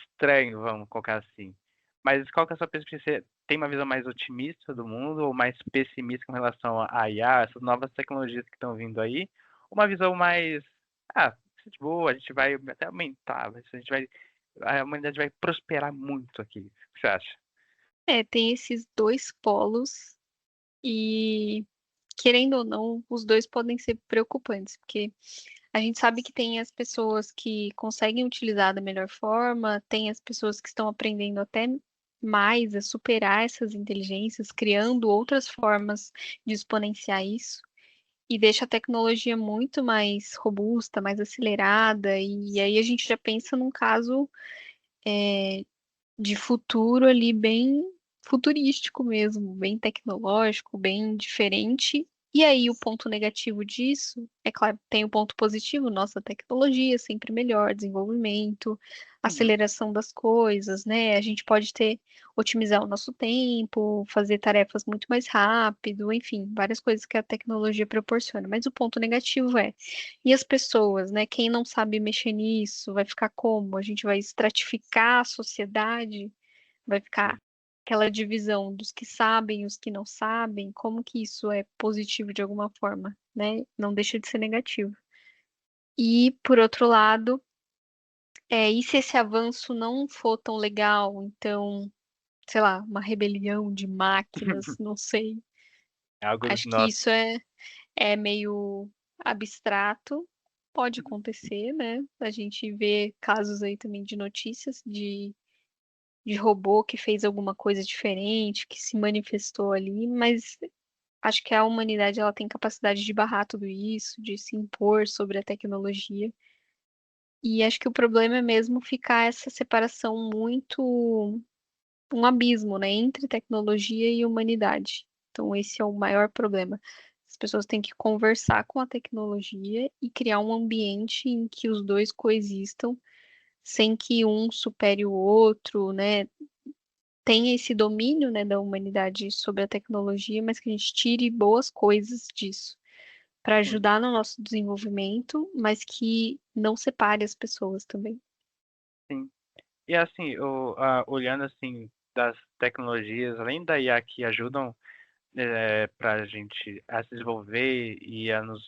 estranho, vamos colocar assim. Mas qual que é a sua perspectiva? Você tem uma visão mais otimista do mundo ou mais pessimista com relação à IA, essas novas tecnologias que estão vindo aí? Ou uma visão mais, isso é de boa, a gente vai até aumentar, a gente vai, a humanidade vai prosperar muito aqui. O que você acha? Tem esses dois polos e, querendo ou não, os dois podem ser preocupantes, porque A gente sabe que tem as pessoas que conseguem utilizar da melhor forma, tem as pessoas que estão aprendendo até mais a superar essas inteligências, criando outras formas de exponenciar isso, e deixa a tecnologia muito mais robusta, mais acelerada, e aí a gente já pensa num caso de futuro ali bem futurístico mesmo, bem tecnológico, bem diferente. E aí o ponto negativo disso, é claro, tem o ponto positivo, nossa tecnologia sempre melhor, desenvolvimento, Uhum. aceleração das coisas, né? A gente pode ter otimizar o nosso tempo, fazer tarefas muito mais rápido, enfim, várias coisas que a tecnologia proporciona. Mas o ponto negativo é, e as pessoas, né? Quem não sabe mexer nisso, vai ficar como? A gente vai estratificar a sociedade, vai ficar Sim. aquela divisão dos que sabem e os que não sabem, como que isso é positivo de alguma forma, né? Não deixa de ser negativo. E, por outro lado, e se esse avanço não for tão legal, então, sei lá, uma rebelião de máquinas, não sei. É algo, Acho que nossa. isso é meio abstrato, pode acontecer, né? A gente vê casos aí também de notícias de robô que fez alguma coisa diferente, que se manifestou ali, mas acho que a humanidade ela tem capacidade de barrar tudo isso, de se impor sobre a tecnologia. E acho que o problema é mesmo ficar essa separação muito, um abismo, né, entre tecnologia e humanidade. Então esse é o maior problema. As pessoas têm que conversar com a tecnologia e criar um ambiente em que os dois coexistam, sem que um supere o outro, né? Tenha esse domínio, né, da humanidade sobre a tecnologia, mas que a gente tire boas coisas disso para Sim, ajudar no nosso desenvolvimento, mas que não separe as pessoas também. sim. E assim, olhando assim das tecnologias, além da IA que ajudam para a gente a se desenvolver e a nos.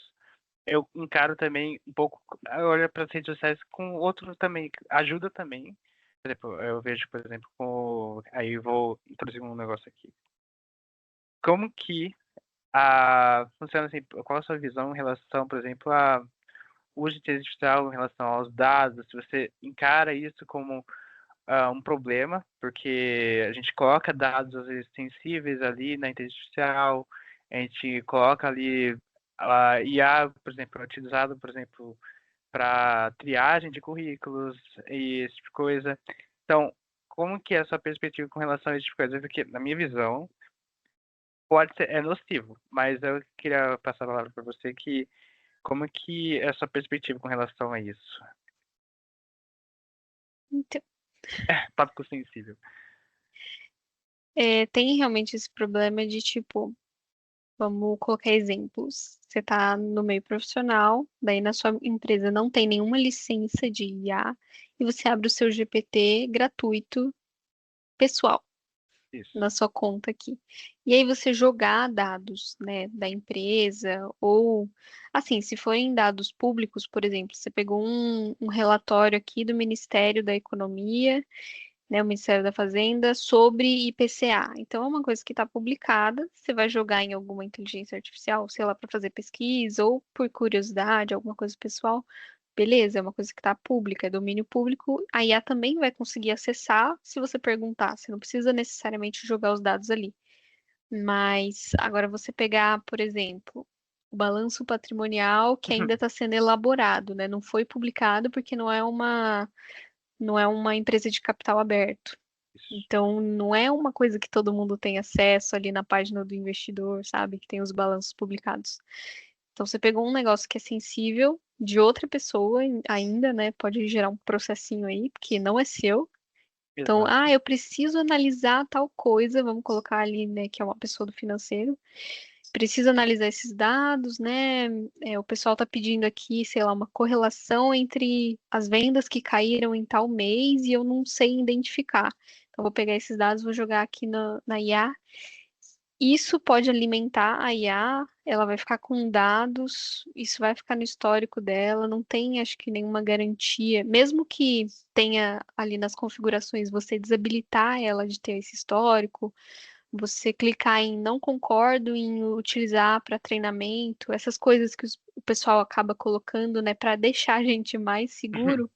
Eu encaro também um pouco, eu olho para as redes sociais com outros também, que ajuda também. Por exemplo, eu vejo, por exemplo, aí eu vou introduzir um negócio aqui. Como que funciona assim, qual a sua visão em relação, por exemplo, a uso de inteligência artificial em relação aos dados? Se você encara isso como um problema, porque a gente coloca dados às vezes sensíveis ali na inteligência artificial, a gente coloca ali a IA, por exemplo, é utilizado, por exemplo, para triagem de currículos e esse tipo de coisa. Então, como que é a sua perspectiva com relação a esse tipo de coisa? Porque, na minha visão, pode ser, é nocivo, mas eu queria passar a palavra para você que como que é a sua perspectiva com relação a isso? Então, Tópico sensível. tem realmente esse problema de tipo, vamos colocar exemplos. Você está no meio profissional, daí na sua empresa não tem nenhuma licença de IA e você abre o seu GPT gratuito pessoal Isso. na sua conta aqui. E aí você jogar dados, né, da empresa ou assim, se forem dados públicos, por exemplo, você pegou um relatório aqui do Ministério da Economia, né, o Ministério da Fazenda, sobre IPCA. Então, é uma coisa que está publicada, você vai jogar em alguma inteligência artificial, sei lá, para fazer pesquisa ou por curiosidade, alguma coisa pessoal. Beleza, é uma coisa que está pública, é domínio público. A IA também vai conseguir acessar se você perguntar. Você não precisa necessariamente jogar os dados ali. Mas agora você pegar, por exemplo, o balanço patrimonial que ainda está sendo elaborado, né? Não foi publicado porque não é uma empresa de capital aberto. Isso. Então, não é uma coisa que todo mundo tem acesso ali na página do investidor, sabe? Que tem os balanços publicados. Então, você pegou um negócio que é sensível de outra pessoa ainda, né? Pode gerar um processinho aí, porque não é seu. Então, Exato. eu preciso analisar tal coisa, vamos colocar ali, né, que é uma pessoa do financeiro. Preciso analisar esses dados, né? O pessoal está pedindo aqui, sei lá, uma correlação entre as vendas que caíram em tal mês e eu não sei identificar. Então, vou pegar esses dados, vou jogar aqui na IA. Isso pode alimentar a IA, ela vai ficar com dados, isso vai ficar no histórico dela, não tem, acho que, nenhuma garantia. Mesmo que tenha ali nas configurações você desabilitar ela de ter esse histórico, você clicar em não concordo em utilizar para treinamento, essas coisas que o pessoal acaba colocando, né, para deixar a gente mais seguro,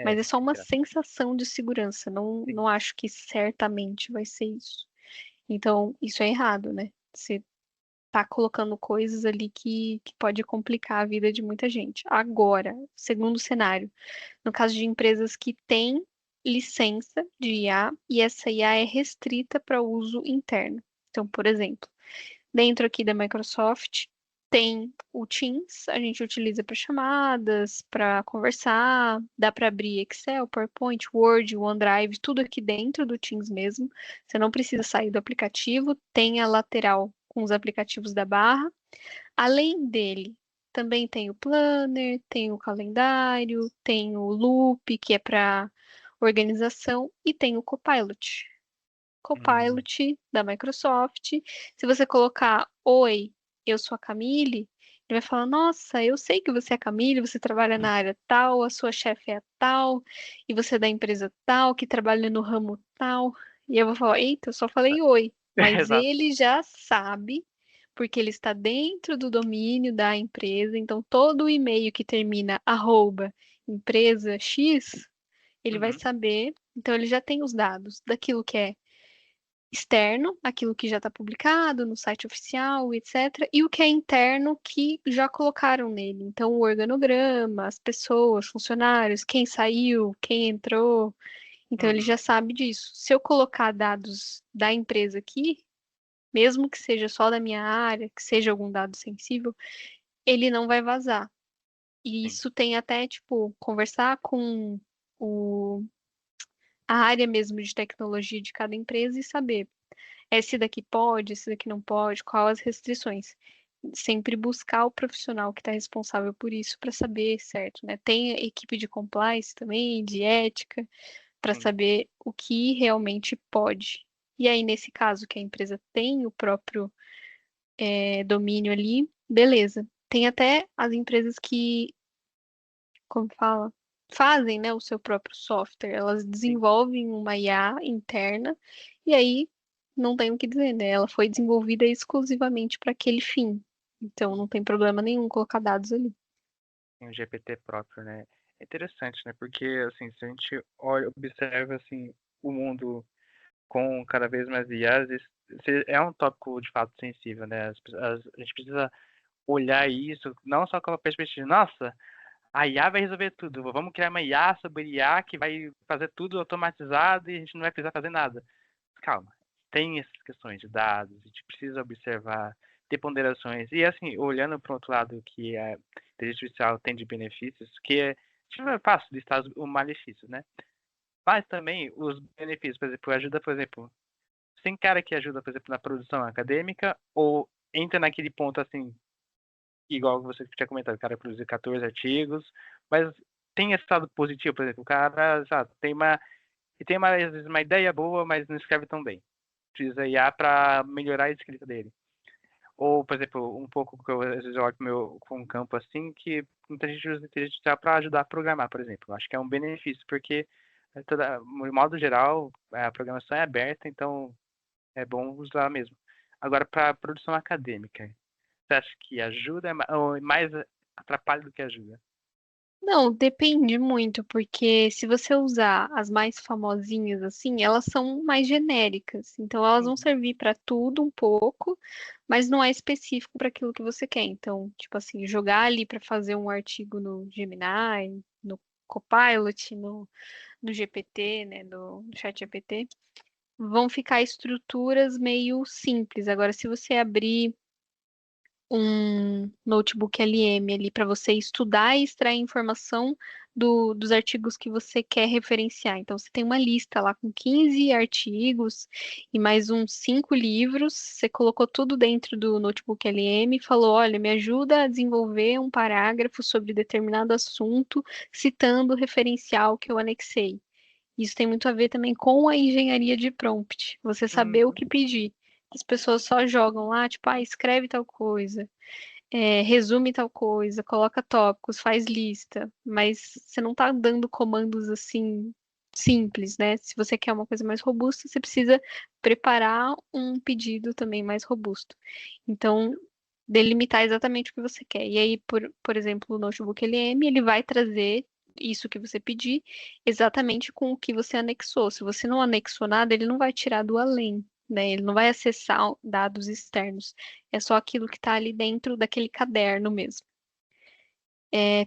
mas É, é só uma exato. sensação de segurança. Não, Sim, não acho que certamente vai ser isso. Então, isso é errado, né? Você tá colocando coisas ali que pode complicar a vida de muita gente. Agora, segundo cenário, no caso de empresas que têm licença de IA e essa IA é restrita para uso interno. Então, por exemplo, dentro aqui da Microsoft tem o Teams, a gente utiliza para chamadas, para conversar, dá para abrir Excel, PowerPoint, Word, OneDrive, tudo aqui dentro do Teams mesmo. Você não precisa sair do aplicativo, tem a lateral com os aplicativos da barra. Além dele, também tem o Planner, tem o calendário, tem o Loop, que é para organização, e tem o Copilot. hum, Copilot da Microsoft. Se você colocar Oi, eu sou a Camille, ele vai falar: Nossa, eu sei que você é a Camille, você trabalha na área tal, a sua chefe é a tal, e você é da empresa tal, que trabalha no ramo tal. E eu vou falar: Eita, eu só falei Oi. Mas exato. ele já sabe, porque ele está dentro do domínio da empresa, então todo o e-mail que termina arroba empresa X, ele vai Uhum, saber. Então ele já tem os dados daquilo que é externo, aquilo que já está publicado no site oficial, etc., e o que é interno que já colocaram nele. Então, o organograma, as pessoas, funcionários, quem saiu, quem entrou. Então, ele uhum, já sabe disso. Se eu colocar dados da empresa aqui, mesmo que seja só da minha área, que seja algum dado sensível, ele não vai vazar. E sim, isso tem até, tipo, conversar com o, a área mesmo de tecnologia de cada empresa e saber. Esse daqui pode, esse daqui não pode, quais as restrições. Sempre buscar o profissional que está responsável por isso para saber, certo, né? Tem a equipe de compliance também, de ética, para sim, saber o que realmente pode. E aí, nesse caso, que a empresa tem o próprio domínio ali, beleza. Tem até as empresas que, como fala, fazem, né, o seu próprio software. Elas sim. desenvolvem uma IA interna e aí não tem o que dizer, né? Ela foi desenvolvida exclusivamente para aquele fim. Então não tem problema nenhum colocar dados ali. Tem o GPT próprio, né? É interessante, né? Porque, assim, se a gente olha, observa, assim, o mundo com cada vez mais IAs, é um tópico, de fato, sensível, né? A gente precisa olhar isso, não só com a perspectiva, nossa, a IA vai resolver tudo, vamos criar uma IA sobre IA que vai fazer tudo automatizado e a gente não vai precisar fazer nada. Calma, tem essas questões de dados, a gente precisa observar, ter ponderações. E assim, olhando para o outro lado que a inteligência artificial tem de benefícios, que é, tipo, é fácil listar os malefícios, né? Mas também os benefícios, por exemplo, ajuda, por exemplo, tem cara que ajuda, por exemplo, na produção acadêmica, ou entra naquele ponto assim, igual você tinha comentado, o cara produzir 14 artigos, mas tem esse lado positivo, por exemplo, o cara, sabe, tem uma, às vezes, uma ideia boa, mas não escreve tão bem. Precisa IA para melhorar a escrita dele. Ou, por exemplo, um pouco que eu às vezes olho com um campo assim, que muita gente usa inteligência artificial para ajudar a programar, por exemplo. Acho que é um benefício, porque, de modo geral, a programação é aberta, então é bom usar mesmo. Agora, para produção acadêmica, você acha que ajuda ou mais atrapalha do que ajuda? Não, depende muito, porque se você usar as mais famosinhas assim, elas são mais genéricas. Então elas vão Uhum, servir para tudo um pouco, mas não é específico para aquilo que você quer. Então, tipo assim, jogar ali para fazer um artigo no Gemini, no Copilot, no GPT, né, no ChatGPT, vão ficar estruturas meio simples. Agora, se você abrir um notebook LM ali para você estudar e extrair informação dos artigos que você quer referenciar. Então, você tem uma lista lá com 15 artigos e mais uns 5 livros. Você colocou tudo dentro do notebook LM e falou: Olha, me ajuda a desenvolver um parágrafo sobre determinado assunto, citando o referencial que eu anexei. Isso tem muito a ver também com a engenharia de prompt. Você saber o uhum, que pedir. As pessoas só jogam lá, tipo, escreve tal coisa, resume tal coisa, coloca tópicos, faz lista, mas você não tá dando comandos assim simples, né? Se você quer uma coisa mais robusta, você precisa preparar um pedido também mais robusto. Então, delimitar exatamente o que você quer. E aí, por exemplo, o Notebook LM, ele vai trazer isso que você pedir exatamente com o que você anexou. Se você não anexou nada, ele não vai tirar do além, né? Ele não vai acessar dados externos. É só aquilo que está ali dentro daquele caderno mesmo.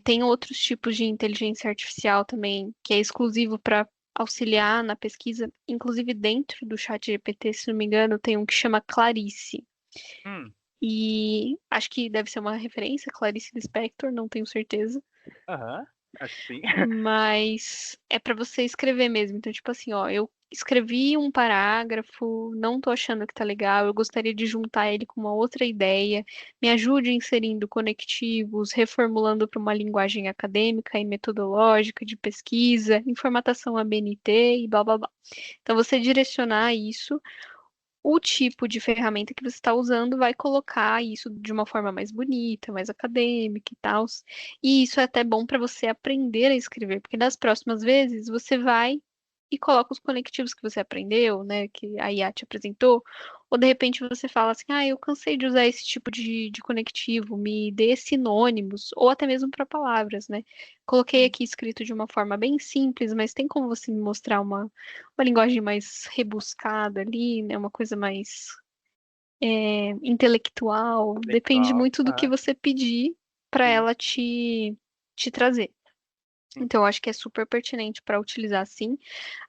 Tem outros tipos de inteligência artificial também, que é exclusivo para auxiliar na pesquisa, inclusive dentro do chat GPT, se não me engano, tem um que chama Clarice. Hum, E acho que deve ser uma referência, Clarice Lispector, não tenho certeza. aham, acho que sim. Mas é para você escrever mesmo. Então, tipo assim, ó, eu escrevi um parágrafo, não tô achando que tá legal, eu gostaria de juntar ele com uma outra ideia. Me ajude inserindo conectivos, reformulando para uma linguagem acadêmica e metodológica de pesquisa, em formatação ABNT e blá blá blá. Então, você direcionar isso, o tipo de ferramenta que você está usando vai colocar isso de uma forma mais bonita, mais acadêmica e tal. E isso é até bom para você aprender a escrever, porque das próximas vezes você vai e coloca os conectivos que você aprendeu, né, que a IA te apresentou, ou de repente você fala assim, eu cansei de usar esse tipo de conectivo, me dê sinônimos, ou até mesmo para palavras, né? Coloquei aqui escrito de uma forma bem simples, mas tem como você me mostrar uma linguagem mais rebuscada ali, né? Uma coisa mais intelectual. Depende Intelectual. muito do que Ah, você pedir para sim, ela te trazer. sim. Então, eu acho que é super pertinente para utilizar assim,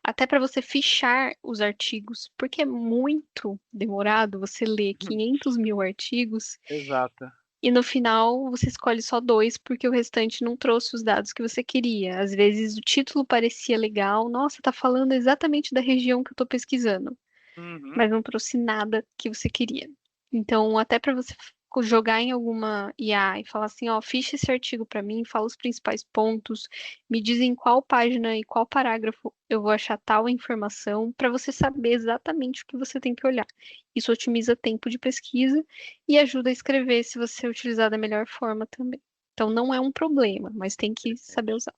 até para você fichar os artigos, porque é muito demorado você ler 500 mil artigos Exato. e no final você escolhe só dois porque o restante não trouxe os dados que você queria. Às vezes o título parecia legal, nossa, tá falando exatamente da região que eu tô pesquisando, Uhum. mas não trouxe nada que você queria. Então, até para você jogar em alguma IA e falar assim, ó, ficha esse artigo para mim, fala os principais pontos, me diz em qual página e qual parágrafo eu vou achar tal informação, para você saber exatamente o que você tem que olhar. Isso otimiza tempo de pesquisa e ajuda a escrever se você utilizar da melhor forma também. Então, não é um problema, mas tem que saber Interessante. usar.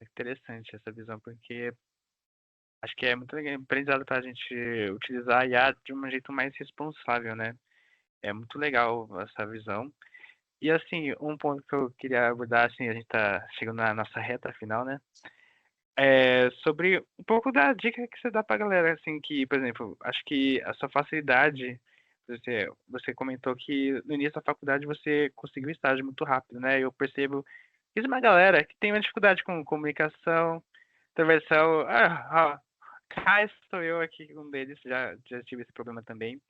Interessante essa visão, porque acho que é muito legal, aprendizado para a gente utilizar a IA de um jeito mais responsável, né? É muito legal essa visão. E assim, um ponto que eu queria abordar, assim, a gente tá chegando na nossa reta final, né? É sobre um pouco da dica que você dá pra galera, assim, que, por exemplo, acho que a sua facilidade, você comentou que no início da faculdade você conseguiu estágio muito rápido, né? Eu percebo que isso é uma galera que tem uma dificuldade com comunicação, intervenção. Cá estou eu aqui, um deles, já tive esse problema também.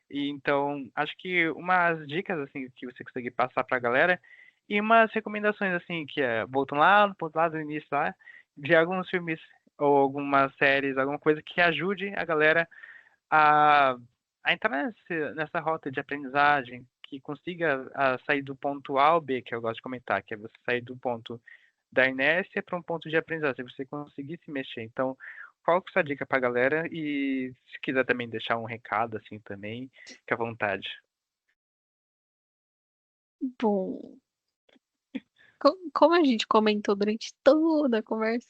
E então, acho que umas dicas assim que você consegue passar para a galera e umas recomendações assim que voltam lá no ponto lá do início lá de alguns filmes ou algumas séries, alguma coisa que ajude a galera a, a entrar nessa rota de aprendizagem, que consiga sair do ponto A ao B, que eu gosto de comentar, que é você sair do ponto da inércia para um ponto de aprendizagem, você conseguir se mexer. Então, qual que é a sua dica para a galera? E se quiser também deixar um recado assim também, fique à vontade. Bom, como a gente comentou durante toda a conversa,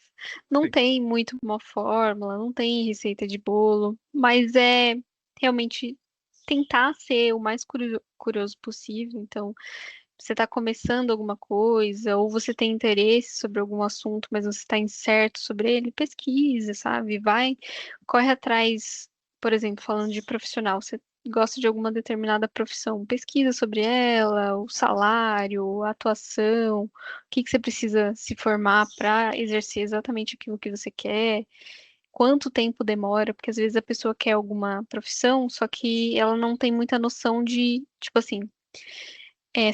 não Sim. tem muito uma fórmula, não tem receita de bolo, mas é realmente tentar ser o mais curioso possível. Então, você está começando alguma coisa, ou você tem interesse sobre algum assunto, mas você está incerto sobre ele, pesquisa, sabe? Vai, corre atrás, por exemplo, falando de profissional, você gosta de alguma determinada profissão, pesquisa sobre ela, o salário, a atuação, o que que você precisa se formar para exercer exatamente aquilo que você quer. Quanto tempo demora, porque às vezes a pessoa quer alguma profissão, só que ela não tem muita noção de, tipo assim,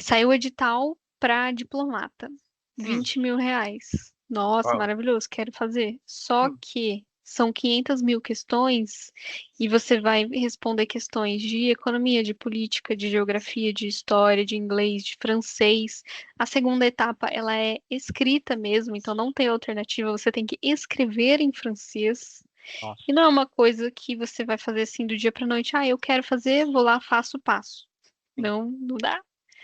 saiu o edital para diplomata. Hum, 20 mil reais. Nossa, uau. maravilhoso, quero fazer. Só Hum, que são 500 mil questões e você vai responder questões de economia, de política, de geografia, de história, de inglês, de francês. A segunda etapa, ela é escrita mesmo, então não tem alternativa, você tem que escrever em francês. nossa. E não é uma coisa que você vai fazer assim do dia para noite. Eu quero fazer, vou lá, faço, passo. Sim. Não, não dá.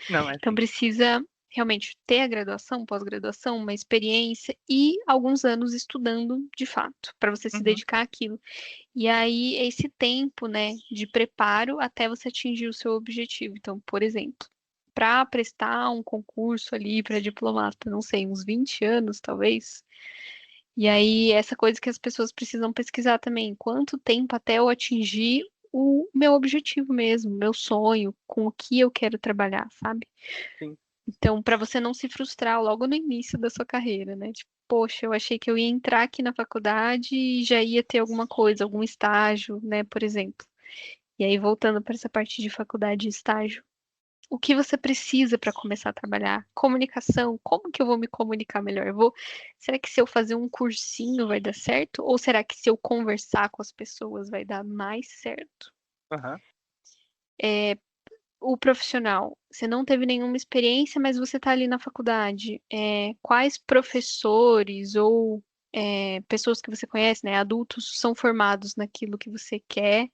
Não, é Então sim. precisa. realmente ter a graduação, pós-graduação, uma experiência e alguns anos estudando de fato, para você se Uhum. dedicar àquilo. E aí, esse tempo, né, de preparo até você atingir o seu objetivo. Então, por exemplo, para prestar um concurso ali para diplomata, não sei, uns 20 anos, talvez. E aí, essa coisa que as pessoas precisam pesquisar também, quanto tempo até eu atingir o meu objetivo mesmo, meu sonho, com o que eu quero trabalhar, sabe? Sim, Então, para você não se frustrar logo no início da sua carreira, né? Tipo, poxa, eu achei que eu ia entrar aqui na faculdade e já ia ter alguma coisa, algum estágio, né, por exemplo. E aí, voltando para essa parte de faculdade e estágio, o que você precisa para começar a trabalhar? Comunicação, como que eu vou me comunicar melhor? Será que se eu fazer um cursinho vai dar certo? Ou será que se eu conversar com as pessoas vai dar mais certo? aham, O profissional, você não teve nenhuma experiência, mas você está ali na faculdade. Quais professores ou pessoas que você conhece, né, adultos, são formados naquilo que você quer?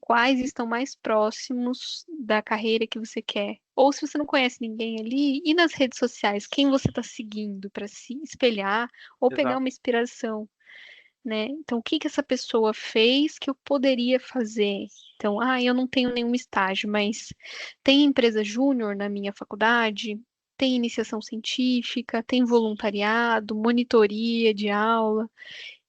Quais estão mais próximos da carreira que você quer? Ou se você não conhece ninguém ali, e nas redes sociais, quem você está seguindo para se espelhar ou pegar exato. uma inspiração? Né? Então, o que que essa pessoa fez que eu poderia fazer? Então, eu não tenho nenhum estágio, mas tem empresa júnior na minha faculdade, tem iniciação científica, tem voluntariado, monitoria de aula.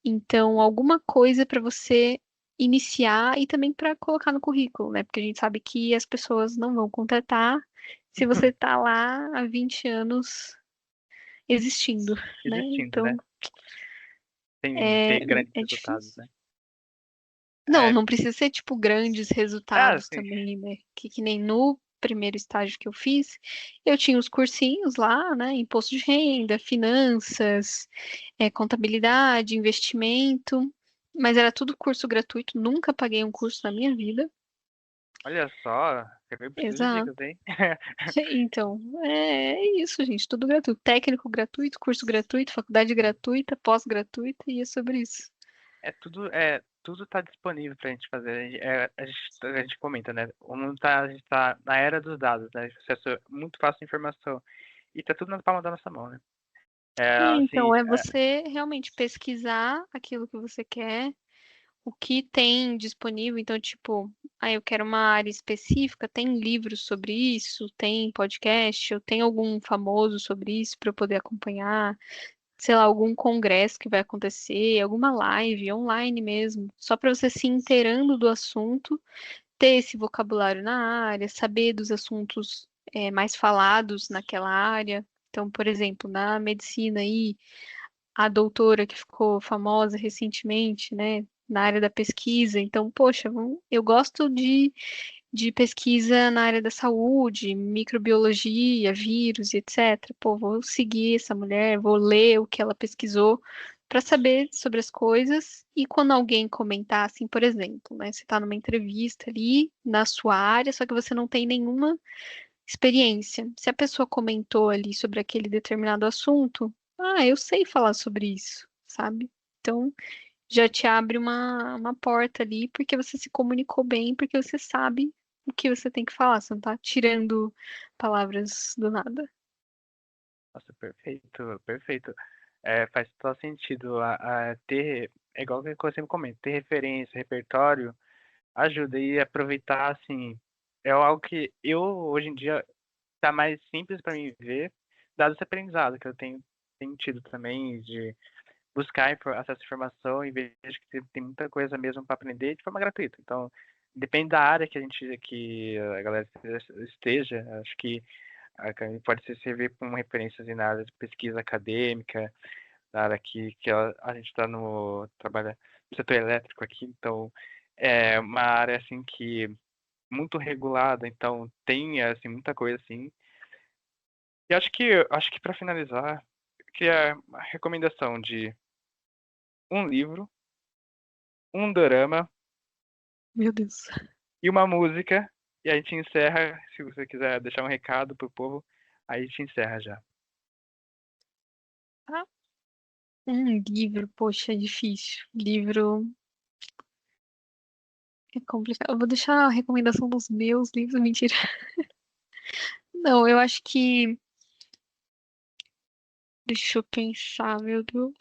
Então, alguma coisa para você iniciar e também para colocar no currículo, né? Porque a gente sabe que as pessoas não vão contratar se você está lá há 20 anos existindo, né? Existindo, Então, né? Tem é, ter grandes é resultados, difícil. né? Não, É, não precisa ser tipo grandes resultados sim, também, né? Que nem no primeiro estágio que eu fiz, eu tinha os cursinhos lá, né? Imposto de renda, finanças, contabilidade, investimento, mas era tudo curso gratuito, nunca paguei um curso na minha vida. olha só, eu preciso de Exato. dicas, hein? Então, é isso, gente, tudo gratuito. Técnico gratuito, curso gratuito, faculdade gratuita, pós gratuita, e é sobre isso. Tudo tá disponível pra gente fazer. A gente comenta, né? O mundo a gente tá na era dos dados, né? Acesso muito fácil à informação. E tá tudo na palma da nossa mão, né? É, assim, Então, é você realmente pesquisar aquilo que você quer, o que tem disponível. Então, tipo, eu quero uma área específica, tem livros sobre isso, tem podcast, eu tenho algum famoso sobre isso para eu poder acompanhar, sei lá, algum congresso que vai acontecer, alguma live online mesmo, só para você se inteirando do assunto, ter esse vocabulário na área, saber dos assuntos mais falados naquela área. Então, por exemplo, na medicina aí, a doutora que ficou famosa recentemente, né, na área da pesquisa. Então, poxa, eu gosto de pesquisa na área da saúde, microbiologia, vírus e etc. Pô, vou seguir essa mulher, vou ler o que ela pesquisou para saber sobre as coisas. E quando alguém comentar, assim, por exemplo, né, você está numa entrevista ali na sua área, só que você não tem nenhuma experiência. Se a pessoa comentou ali sobre aquele determinado assunto, eu sei falar sobre isso, sabe? Então, já te abre uma porta ali, porque você se comunicou bem, porque você sabe o que você tem que falar, você não tá tirando palavras do nada. nossa, perfeito, perfeito. Faz todo sentido a ter, é igual que eu sempre comento, ter referência, repertório, ajuda e aproveitar, assim, é algo que eu, hoje em dia, tá mais simples para mim ver, dado esse aprendizado que eu tenho tido também de buscar acesso à informação e vejo que tem muita coisa mesmo para aprender de forma gratuita. Então, depende da área que a galera esteja, acho que a gente pode se servir como referências na área de pesquisa acadêmica, na área que a gente está no trabalha no setor elétrico aqui, então é uma área assim que muito regulada, então tem assim muita coisa assim. E acho que para finalizar, que é uma recomendação de um livro, um dorama Meu Deus. e uma música, e a gente encerra, se você quiser deixar um recado pro povo, aí a gente encerra já. Ah, um livro, poxa, é difícil. Livro é complicado. Eu vou deixar a recomendação dos meus livros, mentira. Não, eu acho que Deixa eu pensar, meu Deus.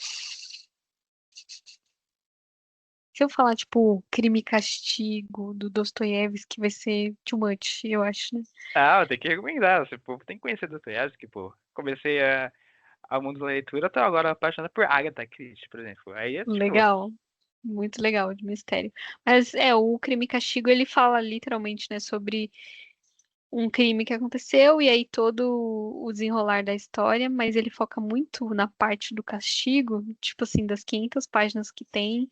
Se eu falar, tipo, Crime e Castigo, do Dostoiévski, vai ser too much, eu acho, né? Ah, tem que recomendar. Esse povo tem que conhecer Dostoiévski, pô. Comecei ao mundo da leitura, tô agora apaixonado por Agatha Christie, por exemplo. Aí é tipo, Legal. Muito legal, de mistério. Mas o Crime e Castigo, ele fala literalmente, né, sobre um crime que aconteceu e aí todo o desenrolar da história, mas ele foca muito na parte do castigo, tipo assim, das 500 páginas que tem,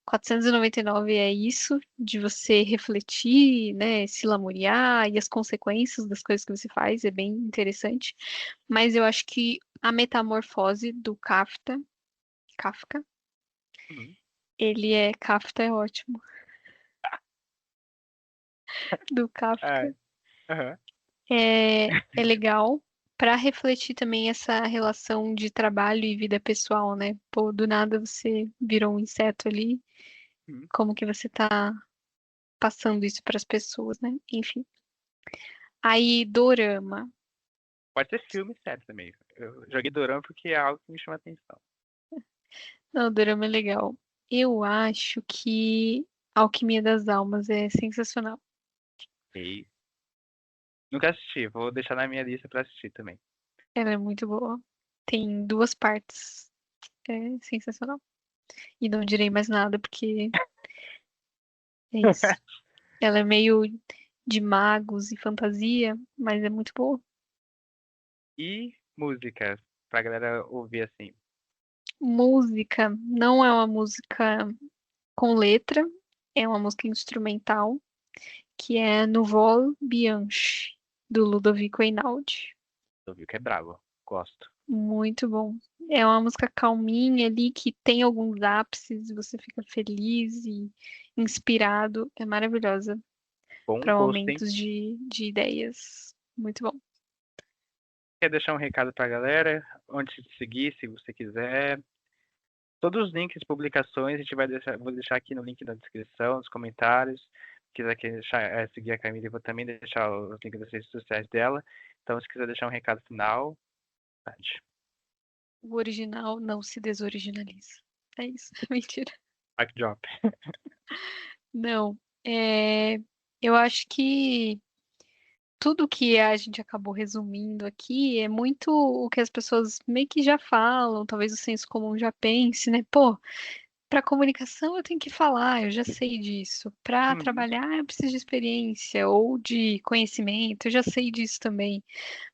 499 é isso, de você refletir, né, se lamuriar e as consequências das coisas que você faz, é bem interessante. Mas eu acho que a metamorfose do Kafka, hum, Kafka é ótimo, do ah, Kafka aham. é legal para refletir também essa relação de trabalho e vida pessoal, né? Pô, do nada você virou um inseto ali, Hum. como que você tá passando isso para as pessoas, né? Enfim. Aí, dorama. Pode ser filme e série também. Eu joguei Dorama porque é algo que me chama atenção. Não, dorama é legal. Eu acho que Alquimia das Almas é sensacional. E nunca assisti, vou deixar na minha lista pra assistir também. Ela é muito boa. Tem duas partes. É sensacional. E não direi mais nada porque é isso. Ela é meio de magos e fantasia, mas é muito boa. E música, pra galera ouvir assim. Música não é uma música com letra, é uma música instrumental, que é No Vol Bianche, do Ludovico Einaudi. Eu vi que é bravo, gosto. Muito bom. É uma música calminha ali que tem alguns ápices, você fica feliz e inspirado. É maravilhosa Bom para gosto, hein? momentos de ideias. Muito bom. Quer deixar um recado pra galera? Onde te seguir, se você quiser. Todos os links, publicações, a gente vai deixar, vou deixar aqui no link da descrição, nos comentários. Se quiser seguir a Camila, eu vou também deixar os links das redes sociais dela. Então, se quiser deixar um recado final, pode. O original não se desoriginaliza. É isso. Mentira. Mic drop. Não. Eu acho que tudo que a gente acabou resumindo aqui é muito o que as pessoas meio que já falam, talvez o senso comum já pense, né? Pô, para comunicação eu tenho que falar, eu já sei disso. Para Uhum, trabalhar eu preciso de experiência ou de conhecimento, eu já sei disso também.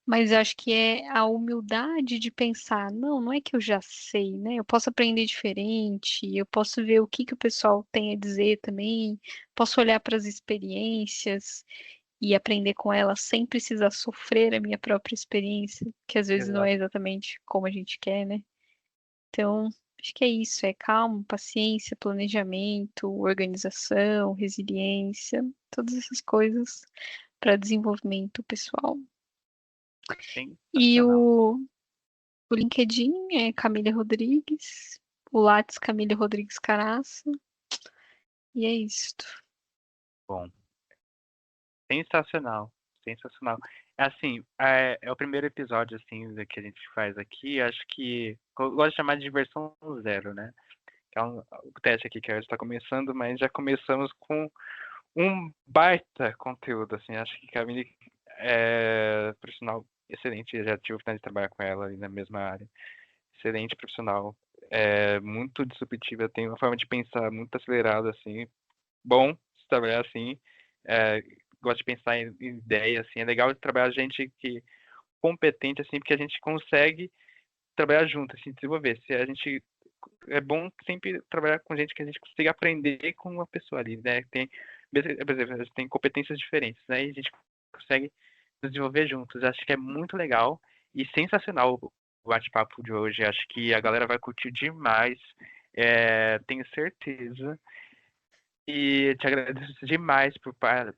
Mas eu acho que é a humildade de pensar, não, não é que eu já sei, né? Eu posso aprender diferente, eu posso ver o que que o pessoal tem a dizer também, posso olhar para as experiências e aprender com elas sem precisar sofrer a minha própria experiência, que às vezes não é exato. exatamente como a gente quer, né? Então, acho que é isso, é calma, paciência, planejamento, organização, resiliência, todas essas coisas para desenvolvimento pessoal. E Sensacional. o LinkedIn é Camila Rodrigues, o Lattes Camila Rodrigues Caraça, e é isto. Bom, sensacional. Sensacional. Assim, é o primeiro episódio, assim, que a gente faz aqui. Acho que eu gosto de chamar de versão zero, né? Que é o teste aqui que a gente está começando, mas já começamos com um baita conteúdo, assim. Acho que Camille é profissional excelente. Eu já tive a oportunidade de trabalhar com ela ali na mesma área. Excelente profissional. É muito disruptiva, tem uma forma de pensar muito acelerada, assim. Bom de trabalhar assim. É, gosto de pensar em ideia, assim. É legal de trabalhar gente que competente, assim, porque a gente consegue trabalhar junto, assim, desenvolver. Se a gente é bom sempre trabalhar com gente que a gente consiga aprender com uma pessoa ali, né? Tem, por exemplo, a gente tem competências diferentes, né? E a gente consegue nos desenvolver juntos. Acho que é muito legal e sensacional o bate-papo de hoje. Acho que a galera vai curtir demais. Tenho certeza. E te agradeço demais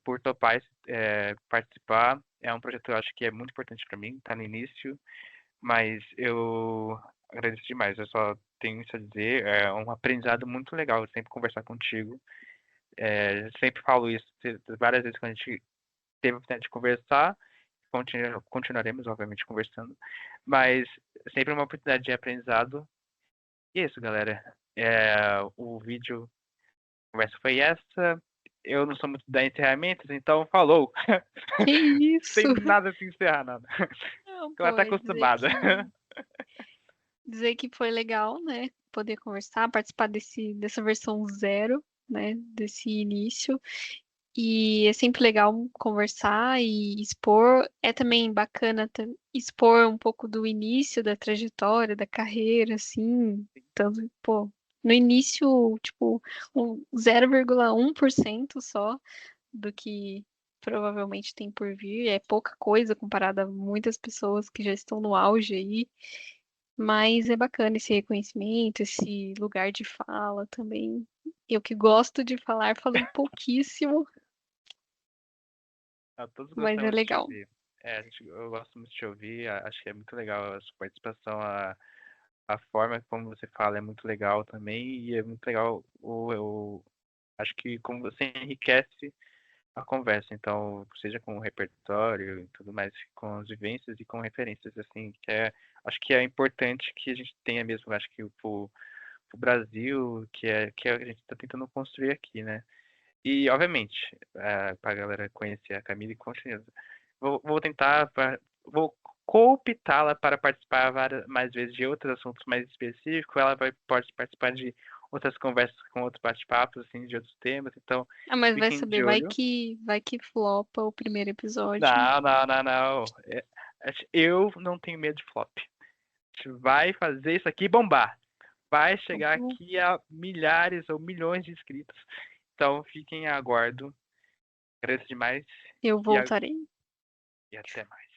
por topar participar. É um projeto que eu acho que é muito importante para mim, tá no início, mas eu agradeço demais. Eu só tenho isso a dizer. É um aprendizado muito legal sempre conversar contigo. Sempre falo isso várias vezes quando a gente teve a oportunidade de conversar. continuaremos, obviamente, conversando, mas sempre uma oportunidade de aprendizado. E é isso, galera. O vídeo, a conversa foi essa. Eu não sou muito da encerramentos, então falou. Que Sem isso? nada se encerrar, nada. Não, Ela pô, tá é acostumada. dizer que foi legal, né? Poder conversar, participar dessa versão zero, né? Desse início. E é sempre legal conversar e expor. É também bacana expor um pouco do início da trajetória, da carreira, assim. Tanto, pô, no início, tipo, 0,1% só do que provavelmente tem por vir. É pouca coisa comparada a muitas pessoas que já estão no auge aí. Mas é bacana esse reconhecimento, esse lugar de fala também. Eu que gosto de falar, falei pouquíssimo, Todos mas é gostamos de te legal. ouvir. Eu gosto muito de te ouvir. Acho que é muito legal a sua participação, a forma como você fala é muito legal também. E é muito legal acho que como você enriquece a conversa. Então, seja com o repertório e tudo mais, com as vivências e com referências, assim, acho que é importante que a gente tenha mesmo, acho que o Brasil, que a gente está tentando construir aqui, né? E, obviamente, para a galera conhecer a Camille, continua. Vou tentar, vou cooptá-la para participar mais vezes de outros assuntos mais específicos. Ela pode participar de outras conversas com outros bate-papos, assim, de outros temas. Então, Ah, mas vai fiquem saber, de olho. vai que flopa o primeiro episódio. Não, não, não, não. Eu não tenho medo de flop. A gente vai fazer isso aqui bombar. Vai chegar aqui a milhares ou milhões de inscritos. Então, fiquem a aguardo. Agradeço demais Eu e, voltarei. e até mais.